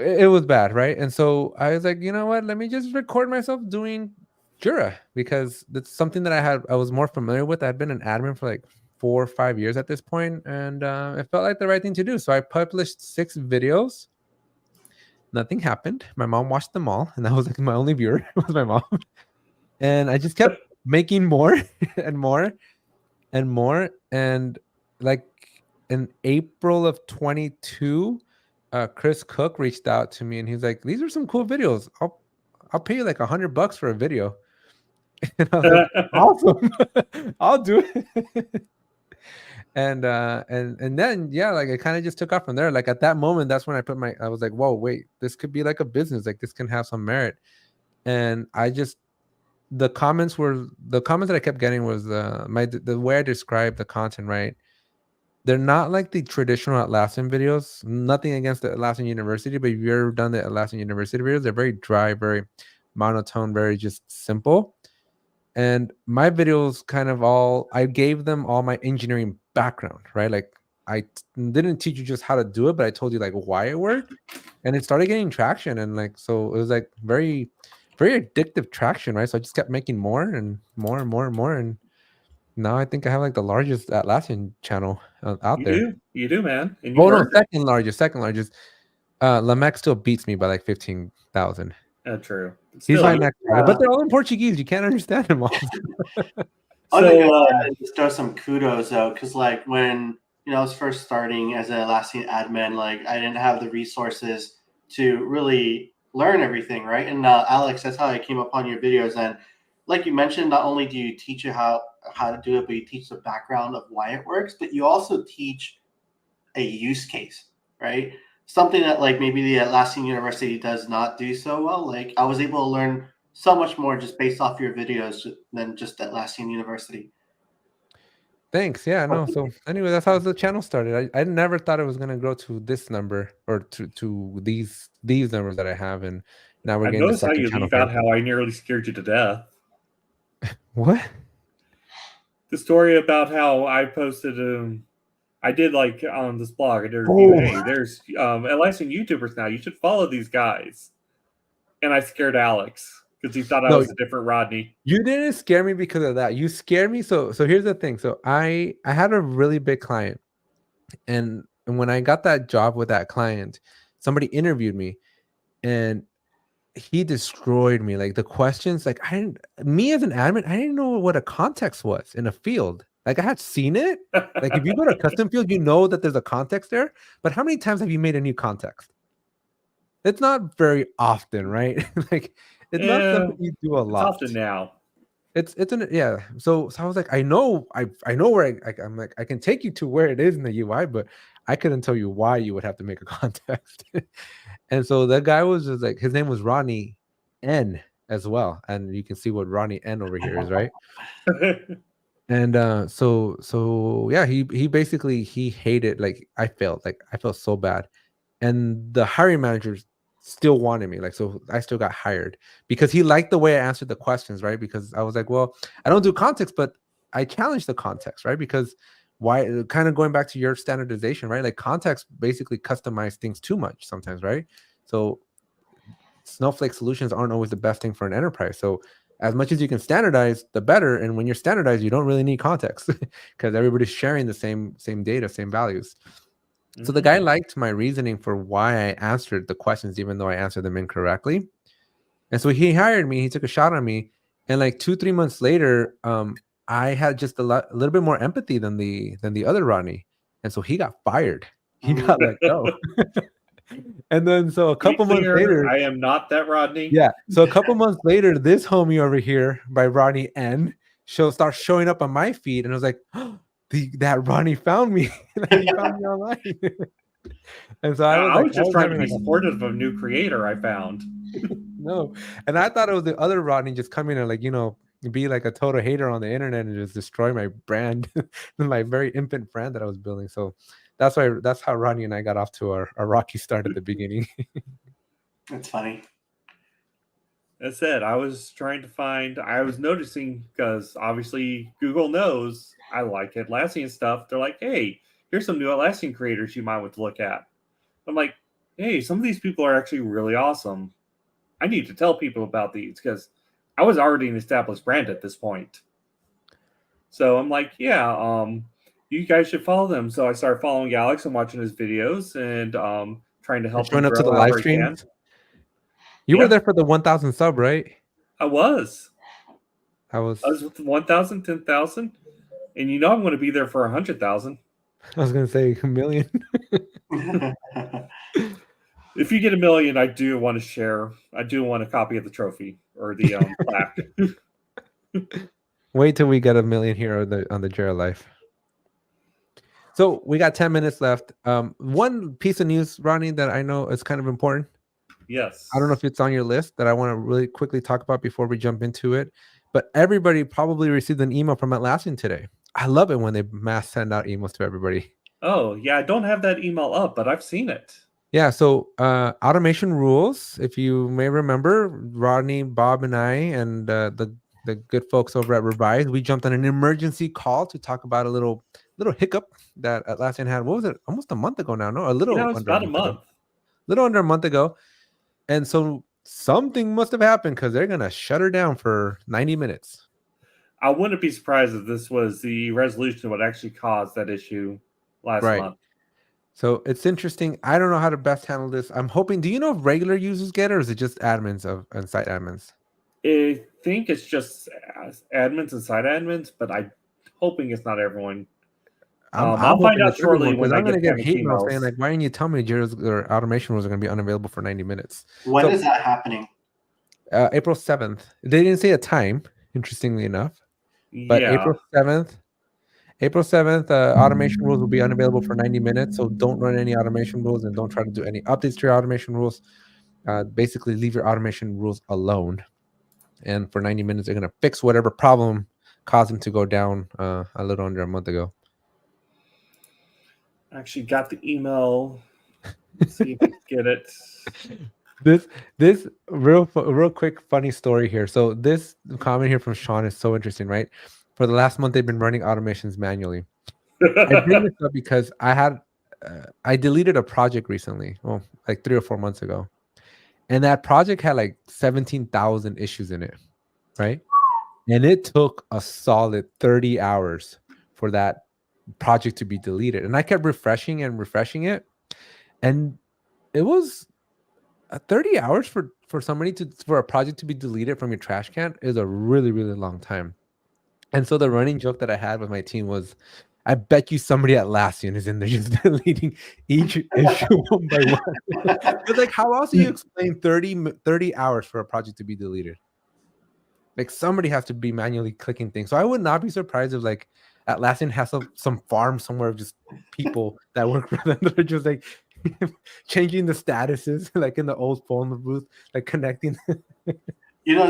It was bad, right? And so I was like, you know what? Let me just record myself doing Jira because that's something that I was more familiar with. I'd been an admin for like 4 or 5 years at this point, and it felt like the right thing to do. So I published 6 videos. Nothing happened. My mom watched them all, and that was like my only viewer was my mom. And I just kept making more and more and more. And like in April of 22, Chris Cook reached out to me and he's like, "These are some cool videos. I'll pay you like $100 for a video." And I was like, "Awesome, I'll do it." And then like it kind of just took off from there. Like at that moment, that's when I was like, "Whoa, wait, this could be like a business. Like this can have some merit." And the comments that I kept getting was the way I described the content, right? They're not like the traditional Atlassian videos. Nothing against the Atlassian University, but if you've ever done the Atlassian University videos, they're very dry, very monotone, very just simple. And my videos I gave them all my engineering background, right? Like didn't teach you just how to do it, but I told you like why it worked. And it started getting traction. And like, so it was like very, very addictive traction, right? So I just kept making more and more and more and more. And now I think I have like the largest Atlassian channel out there. You do, man. And Oh no, second largest. Lamex still beats me by like 15,000. True. He's my next guy, but they're all in Portuguese. You can't understand them all. Just throw some kudos though, because like when I was first starting as an Atlassian admin, like I didn't have the resources to really learn everything, right? And Alex, that's how I came upon your videos. And like you mentioned, not only do you teach you how to do it, but you teach the background of why it works, but you also teach a use case, right? Something that like maybe the Atlassian University does not do so well. Like I was able to learn so much more just based off your videos than just Atlassian University. Thanks. Yeah, no. So anyway, that's how the channel started. I never thought it was going to grow to this number or to these numbers that I have. And now we're getting the second channel. I noticed how you leave out how I nearly scared you to death. What? The story about how I posted I did like on this blog, I did a review, hey, there's Atlassian YouTubers now. You should follow these guys. And I scared Alex because he thought I was a different Rodney. You didn't scare me because of that. You scared me. So here's the thing. So I had a really big client. And when I got that job with that client, somebody interviewed me and he destroyed me. Like the questions, like me as an admin, I didn't know what a context was in a field. Like I had seen it. Like if you go to a custom field, you know that there's a context there. But how many times have you made a new context? It's not very often, right? Like it's not something you do a lot. It's often now. So I was like, I know where I'm like, I can take you to where it is in the UI, but I couldn't tell you why you would have to make a context. And so that guy was just like, his name was Ronnie N as well. And you can see what Ronnie N over here is, right? And so yeah, he basically hated, like I felt so bad. And the hiring managers still wanted me, like, so I still got hired because he liked the way I answered the questions, right? Because I was like, well, I don't do context, but I challenge the context, right? Because why, kind of going back to your standardization, right? Like context basically customize things too much sometimes, right? So Snowflake solutions aren't always the best thing for an enterprise. So as much as you can standardize, the better. And when you're standardized, you don't really need context because everybody's sharing the same data, same values. So the guy liked my reasoning for why I answered the questions, even though I answered them incorrectly. And so he hired me. He took a shot on me. And like 2-3 months later, I had just a little bit more empathy than the other Rodney. And so he got fired. He got let go. And then so a couple months later, I am not that Rodney. Yeah. So a couple months later, this homie over here by Rodney N starts showing up on my feed. And I was like, that Ronnie found me. He found me online. And so I was just trying to be supportive of a new creator I found. No. And I thought it was the other Rodney just coming and like, be like a total hater on the internet and just destroy my brand, my very infant brand that I was building. So that's how Rodney and I got off to our rocky start at the beginning. That's funny. That said, I was noticing, because obviously Google knows I like Atlassian stuff. They're like, hey, here's some new Atlassian creators you might want to look at. I'm like, hey, some of these people are actually really awesome. I need to tell people about these because I was already an established brand at this point. So I'm like, yeah, you guys should follow them. So I started following Alex and watching his videos and trying to help him showing up to the live stream. You were there for the 1,000 sub, right? I was. I was with 1,000, 10,000. And I'm going to be there for 100,000. I was gonna say a million. If you get 1 million, I do want to share. I do want a copy of the trophy or the plaque. Wait till we get 1 million here on the Jira Life. So we got 10 minutes left. One piece of news, Ronnie, that I know is kind of important. Yes. I don't know if it's on your list that I want to really quickly talk about before we jump into it. But everybody probably received an email from Atlassian today. I love it when they mass send out emails to everybody. Oh, yeah. I don't have that email up, but I've seen it. Yeah, so automation rules, if you may remember, Rodney, Bob, and I, and the good folks over at Revise, we jumped on an emergency call to talk about a little hiccup that Atlassian had. What was it? Almost a month ago now, no? A little Yeah, it was under about a a month month. ago. Little under a month ago. And so something must have happened because they're going to shut her down for 90 minutes. I wouldn't be surprised if this was the resolution that would actually cause that issue last month. So it's interesting. I don't know how to best handle this. I'm hoping. Do you know if regular users get it, or is it just admins and site admins? I think it's just admins and site admins, but I'm hoping it's not everyone. I'll find out shortly when I'm I going to get get hate mail emails. saying like, "Why didn't you tell me Jira's or automation rules are going to be unavailable for 90 minutes?" When is that happening? April 7th. They didn't say a time, interestingly enough, but Yeah. April 7th, automation rules will be unavailable for 90 minutes. So don't run any automation rules and don't try to do any updates to your automation rules. Basically, leave your automation rules alone. And for 90 minutes, they're going to fix whatever problem caused them to go down a little under a month ago. I actually got the email. Let's see if I can get it. This real quick funny story here. So this comment here from Sean is so interesting, right? For the last month, they've been running automations manually. I bring this up because I deleted a project recently, well, like 3 or 4 months ago, and that project had like 17,000 issues in it, right? And it took a solid 30 hours for that project to be deleted, and I kept refreshing it, and it was 30 hours for a project to be deleted from your trash can is a really, really long time. And so the running joke that I had with my team was, I bet you somebody at Atlassian is in there just deleting each issue one by one. It's like, how else do you explain 30 hours for a project to be deleted? Like somebody has to be manually clicking things. So I would not be surprised if like Atlassian has some farm somewhere of just people that work for them that are just like changing the statuses, like in the old phone booth, like connecting.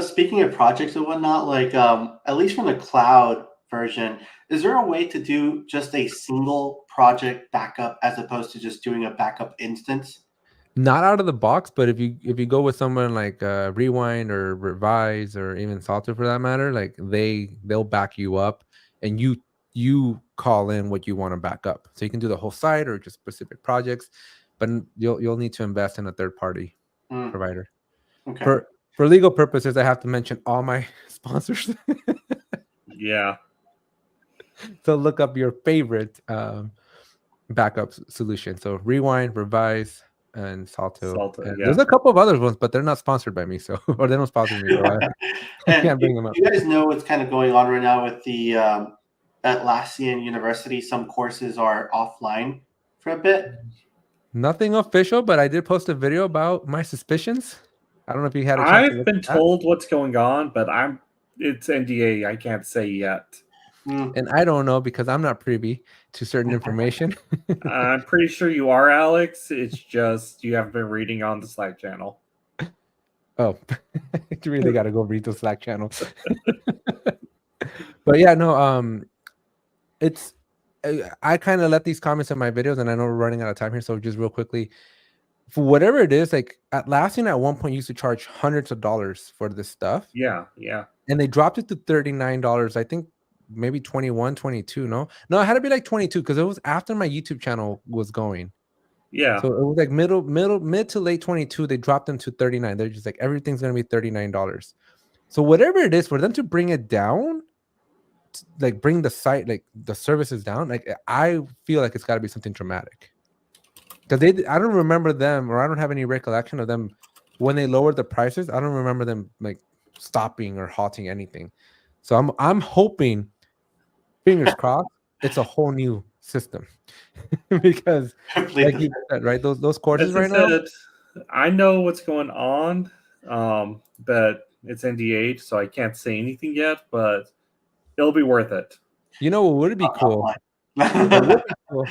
Speaking of projects and whatnot, like at least from the cloud version, is there a way to do just a single project backup as opposed to just doing a backup instance? Not out of the box, but if you go with someone like Rewind or Revise or even Salter for that matter, like they'll back you up, and you call in what you want to back up. So you can do the whole site or just specific projects, but you'll need to invest in a third party provider. Okay. For legal purposes, I have to mention all my sponsors. Yeah. So look up your favorite backup solution. So Rewind, Revise, and Salto. Yeah. There's a couple of other ones, but they're not sponsored by me, so or they don't sponsor me. So I can't bring them up. You guys know what's kind of going on right now with the Atlassian University. Some courses are offline for a bit. Nothing official, but I did post a video about my suspicions. I don't know if you had a chance. I've been told what's going on, but it's NDA. I can't say yet. And I don't know because I'm not privy to certain information. I'm pretty sure you are, Alex. It's just you haven't been reading on the Slack channel. Oh, you really got to go read the Slack channel. But yeah, no, it's I kind of let these comments in my videos, and I know we're running out of time here, so just real quickly, for whatever it is, like Atlassian at one point used to charge hundreds of dollars for this stuff. Yeah. And they dropped it to $39. I think maybe 21, 22. No, it had to be like 22 because it was after my YouTube channel was going. Yeah. So it was like mid to late 22. They dropped them to 39. They're just like, everything's going to be $39. So whatever it is for them to bring it down, like bring the site, like the services down, like I feel like it's got to be something dramatic. Because I don't remember them, or I don't have any recollection of them when they lowered the prices. I don't remember them like stopping or halting anything. So I'm hoping, fingers crossed, it's a whole new system because, Complete like the you said, right? Those courses As right I now. said, I know what's going on, but it's NDA, so I can't say anything yet. But it'll be worth it. You know what would be cool? What would be cool?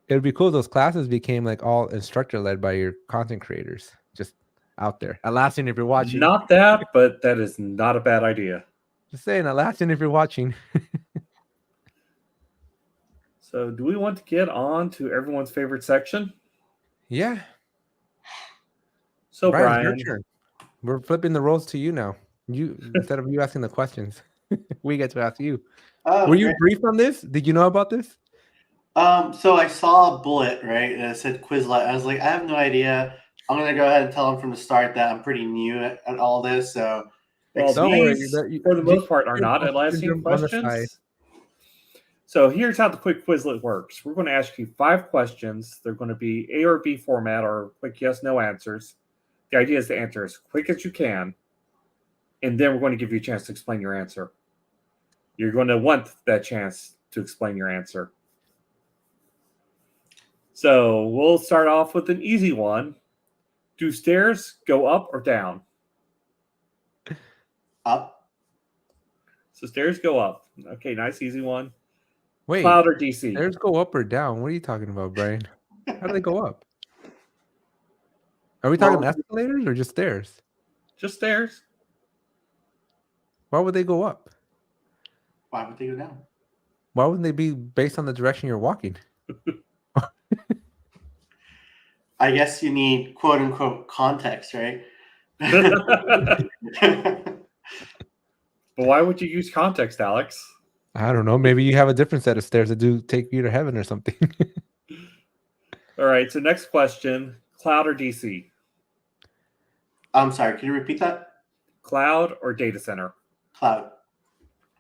It would be cool if those classes became like all instructor led by your content creators, just out there. Atlassian, if you're watching, Not that, but that is not a bad idea. just saying, Atlassian, if you're watching. So, do we want to get on to everyone's favorite section? Yeah. So, Brian, Brian, your turn. We're flipping the roles to you now. You instead of you asking the questions, we get to ask you. Oh, Were you great. briefed on this? Did you know about this? So I saw a bullet, right? And it said Quizlet. I was like, I have no idea. I'm gonna go ahead and tell them from the start that I'm pretty new at all this. So well, Don't worry. these, for the most part, are not Atlassian on the side. questions. So here's how the quick Quizlet works. We're going to ask you 5 questions. They're going to be A or B format or quick yes/no answers. The idea is to answer as quick as you can, and then we're going to give you a chance to explain your answer. You're going to want that chance to explain your answer. So we'll start off with an easy one. Do stairs go up or down? up. So stairs go up. Okay, nice, easy one. Wait, Cloud or DC? stairs go up or down? What are you talking about, Brian? How do they go up? Are we talking escalators or just stairs? Just stairs. Why would they go up? Why would they go down? Why wouldn't they be based on the direction you're walking? I guess you need quote unquote context, right? But why would you use context, Alex? I don't know. Maybe you have a different set of stairs that do take you to heaven or something. All right. So next question: cloud or DC? I'm sorry. Can you repeat that? Cloud or data center? Cloud.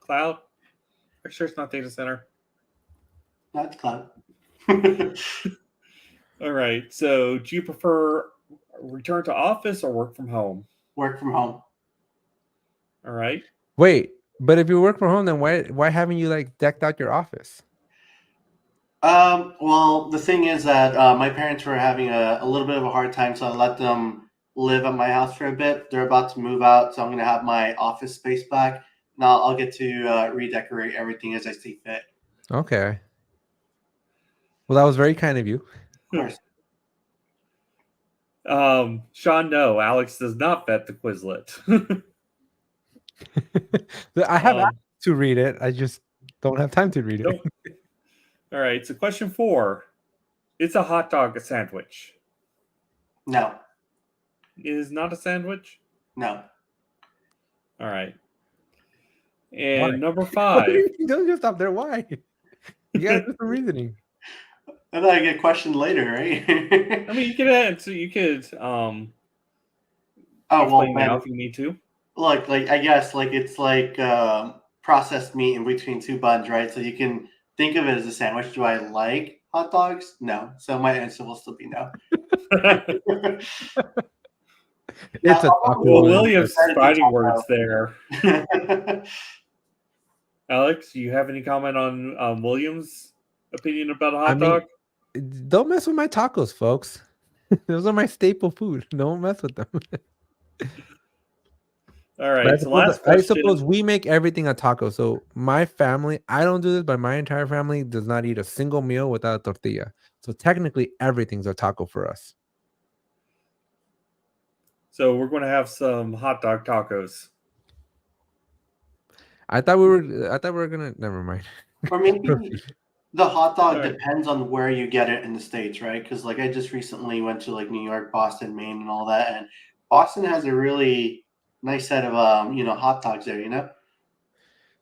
Cloud. Are you sure it's not data center? Not cloud. All right. So do you prefer return to office or work from home? Work from home. All right. Wait, but if you work from home, then why haven't you like decked out your office? Well, the thing is that my parents were having a little bit of a hard time, so I let them live at my house for a bit. They're about to move out, so I'm going to have my office space back. Now I'll get to redecorate everything as I see fit. Okay. Well, that was very kind of you. Of course. Sean, no, Alex does not vet the Quizlet. I have access to read it. I just don't have time to read it. Nope. All right. So question 4. Is a hot dog a sandwich? No. It is not a sandwich? No. All right. And Why? number 5. Don't just stop there. Why? You got to do some reasoning. I thought I get questioned later, right? I mean, you could answer. You could oh well, explain man, now if you need to. look, like I guess like it's like processed meat in between two buns, right? So you can think of it as a sandwich. Do I like hot dogs? No. So my answer will still be no. It's a Well, Williams fighting words there. Alex, do you have any comment on Williams' opinion about a hot dog? Don't mess with my tacos, folks. Those are my staple food. Don't mess with them. All right. So last I question. suppose we make everything a taco. So my family, I don't do this, but my entire family does not eat a single meal without a tortilla. So technically, everything's a taco for us. So we're going to have some hot dog tacos. I thought we were gonna. Never mind. Or maybe the hot dog depends on where you get it in the States, right? Because like I just recently went to like New York, Boston, Maine, and all that, and Boston has a really nice set of hot dogs there,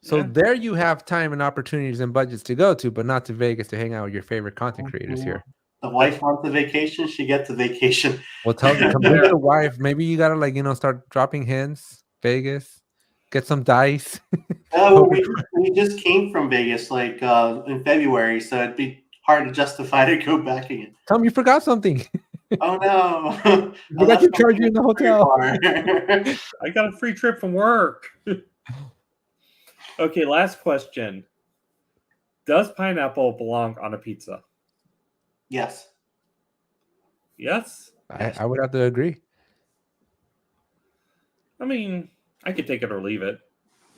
So there you have time and opportunities and budgets to go to, but not to Vegas to hang out with your favorite content creators here. The wife wants a vacation, she gets a vacation. Well, tell them, convince the wife. Maybe you gotta start dropping hints. Vegas, get some dice. No, we just came from Vegas like in February, so it'd be hard to justify to go back again. Tell me you forgot something. Oh no! You got to charge you in the hotel. I got a free trip from work. Okay, last question. Does pineapple belong on a pizza? Yes. Yes. I would have to agree. I mean, I could take it or leave it.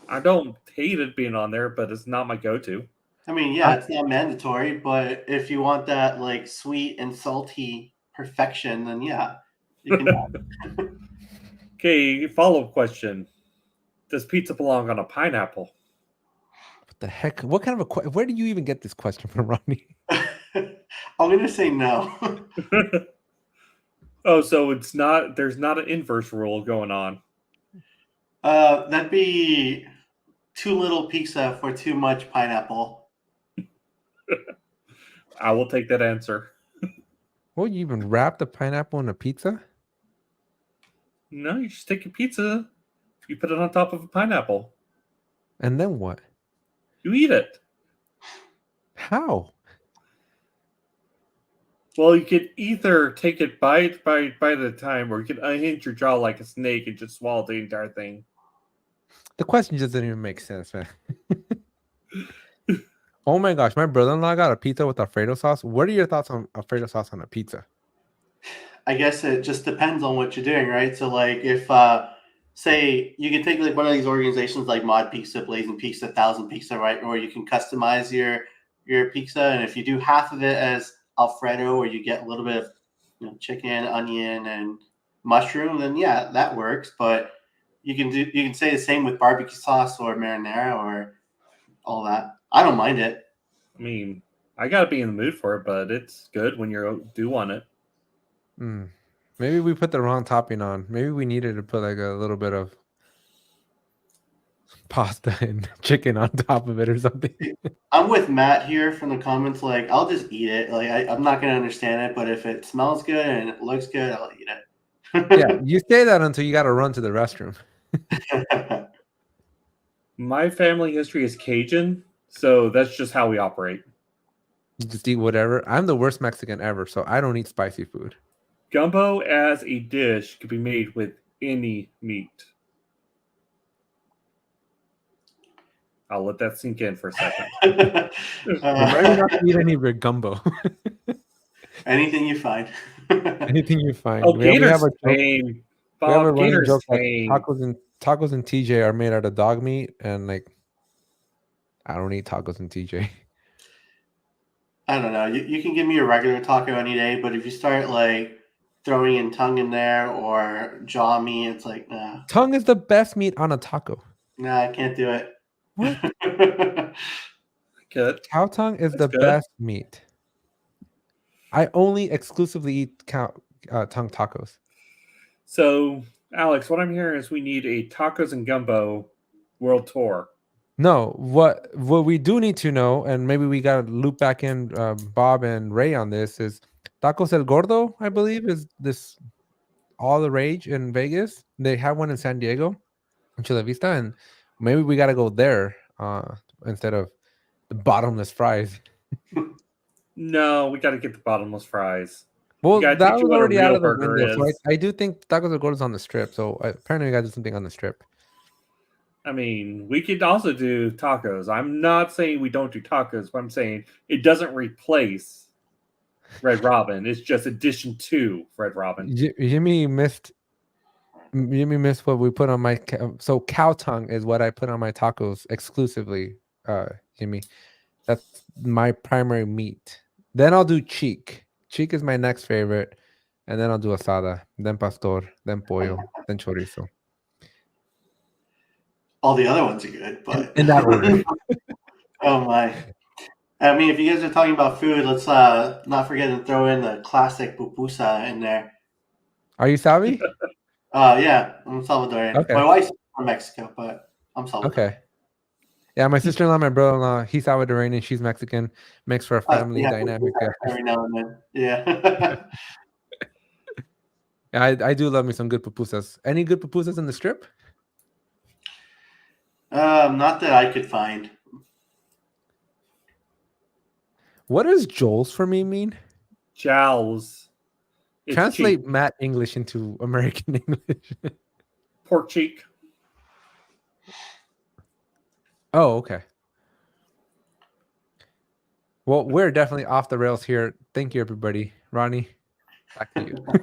I don't hate it being on there, but it's not my go-to. I mean, yeah, it's not mandatory, but if you want that like sweet and salty perfection, then yeah, you can. Okay, follow-up question. Does pizza belong on a pineapple? What the heck? What kind of where do you even get this question from, Ronnie? I'm gonna say no. Oh, so it's not. There's not an inverse rule going on. That'd be too little pizza for too much pineapple. I will take that answer. Well, you even wrap the pineapple in a pizza? No, you just take a pizza, you put it on top of a pineapple, And then what? you eat it. How? Well, you could either take it bite at a time, or you can unhinge your jaw like a snake and just swallow the entire thing. The question just didn't even make sense, man. Oh my gosh, my brother-in-law got a pizza with Alfredo sauce. What are your thoughts on Alfredo sauce on a pizza? I guess it just depends on what you're doing, right? So, like, if say you can take like one of these organizations like Mod Pizza, Blazing Pizza, Thousand Pizza, right? Or you can customize your pizza, and if you do half of it as Alfredo, or you get a little bit of chicken, onion, and mushroom, then yeah, that works. But you can say the same with barbecue sauce or marinara or all that. I don't mind it. I mean, I gotta be in the mood for it, but it's good when you do want it. Maybe we put the wrong topping on. Maybe we needed to put like a little bit of pasta and chicken on top of it or something. I'm with Matt here from the comments. Like, I'll just eat it. Like, I'm not gonna understand it, but if it smells good and it looks good, I'll eat it. Yeah, you say that until you got to run to the restroom. My family history is Cajun, so that's just how we operate. You just eat whatever. I'm the worst Mexican ever, so I don't eat spicy food. Gumbo as a dish could be made with any meat. I'll let that sink in for a second. Remind me not to eat any of your gumbo. Anything you find. Anything you find. Oh, we have Gator's a joke. tame. We have a Bob, running Gator's joke that tame. tacos and TJ are made out of dog meat, and like I don't eat tacos and TJ. I don't know. You can give me a regular taco any day, but if you start like throwing in tongue in there or jaw meat, it's like, nah. Tongue is the best meat on a taco. Nah, I can't do it. What? Good. Cow tongue is the good. best meat. I only exclusively eat cow tongue tacos. So, Alex, what I'm hearing is we need a tacos and gumbo world tour. No, what we do need to know, and maybe we got to loop back in Bob and Ray on this, is Tacos El Gordo, I believe, is this all the rage in Vegas. They have one in San Diego, in Chula Vista, and maybe we got to go there instead of the bottomless fries. No, we got to get the bottomless fries. Well, gotta that teach you was what a already out real of the burger window. So is. I do think Tacos El Gordo is on the strip. So apparently we got to do something on the strip. I mean, we could also do tacos. I'm not saying we don't do tacos, but I'm saying it doesn't replace Red Robin. It's just addition to Red Robin. Jimmy missed what we put on my so cow tongue is what I put on my tacos exclusively, Jimmy. That's my primary meat. Then I'll do cheek. Cheek is my next favorite, and then I'll do asada, then pastor, then pollo, then chorizo. All the other ones are good, but In that order. Oh my. I mean, if you guys are talking about food, let's not forget to throw in the classic pupusa in there. Are you Savi? Yeah, I'm Salvadorian. Okay. My wife's from Mexico, but I'm Salvadorian. Okay. Yeah, my sister-in-law, my brother-in-law, he's Salvadorian, she's Mexican. Makes for a family dynamic. Every now and then. Yeah. Yeah, I do love me some good pupusas. Any good pupusas in the strip? Not that I could find. What does Joel's for me mean? Jowls. It's Translate cheek. Matt English into American English. Pork cheek. Oh, okay. Well, we're definitely off the rails here. Thank you, everybody. Ronnie, back to you. All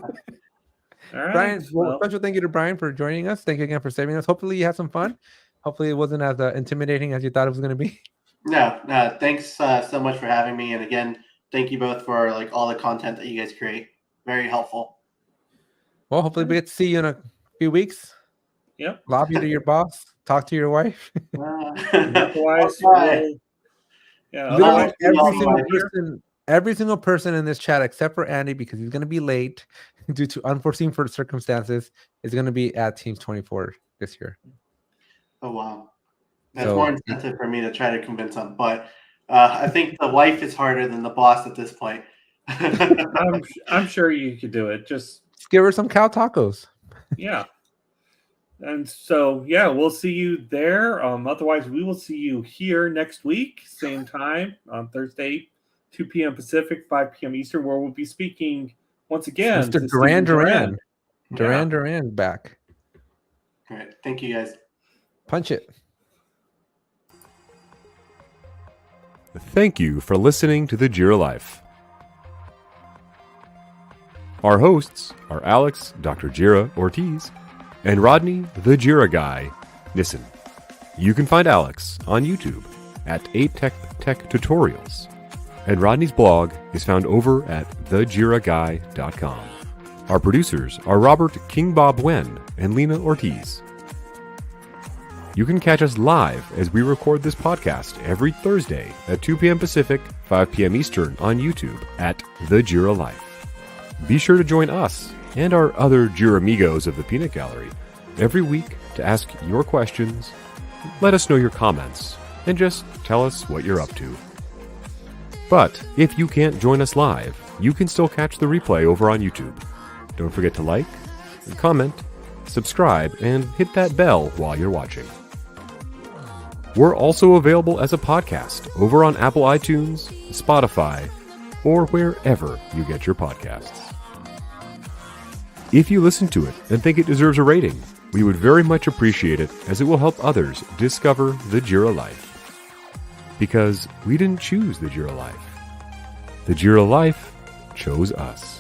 right. Brian, well, special thank you to Brian for joining us. Thank you again for saving us. Hopefully you had some fun. Hopefully it wasn't as intimidating as you thought it was going to be. No, thanks so much for having me. And again, thank you both for like all the content that you guys create. Very helpful. Well, hopefully we get to see you in a few weeks. Yep. Lobby to your boss. Talk to your wife. Otherwise, Okay. otherwise every single person in this chat, except for Andy, because he's going to be late due to unforeseen circumstances, is going to be at Teams 24 this year. Oh, wow. That's more incentive for me to try to convince them. But I think the wife is harder than the boss at this point. I'm sure you could do it. Just give her some cow tacos. Yeah. And so, yeah, we'll see you there. Otherwise, we will see you here next week, same time, on Thursday, 2 p.m. Pacific, 5 p.m. Eastern, where we'll be speaking once again. Mr. Duran back. All right. Thank you, guys. Punch it. Thank you for listening to the Jira Life. Our hosts are Alex, Dr. Jira Ortiz, and Rodney, the Jira Guy, Nissen. You can find Alex on YouTube at 8Tech Tutorials, and Rodney's blog is found over at thejiraguy.com. Our producers are Robert King Bob Wen and Lena Ortiz. You can catch us live as we record this podcast every Thursday at 2 p.m. Pacific, 5 p.m. Eastern on YouTube at The Jira Life. Be sure to join us and our other Jira Amigos of the Peanut Gallery every week to ask your questions, let us know your comments, and just tell us what you're up to. But if you can't join us live, you can still catch the replay over on YouTube. Don't forget to like, comment, subscribe, and hit that bell while you're watching. We're also available as a podcast over on Apple iTunes, Spotify, or wherever you get your podcasts. If you listen to it and think it deserves a rating, we would very much appreciate it, as it will help others discover the Jira Life. Because we didn't choose the Jira Life. The Jira Life chose us.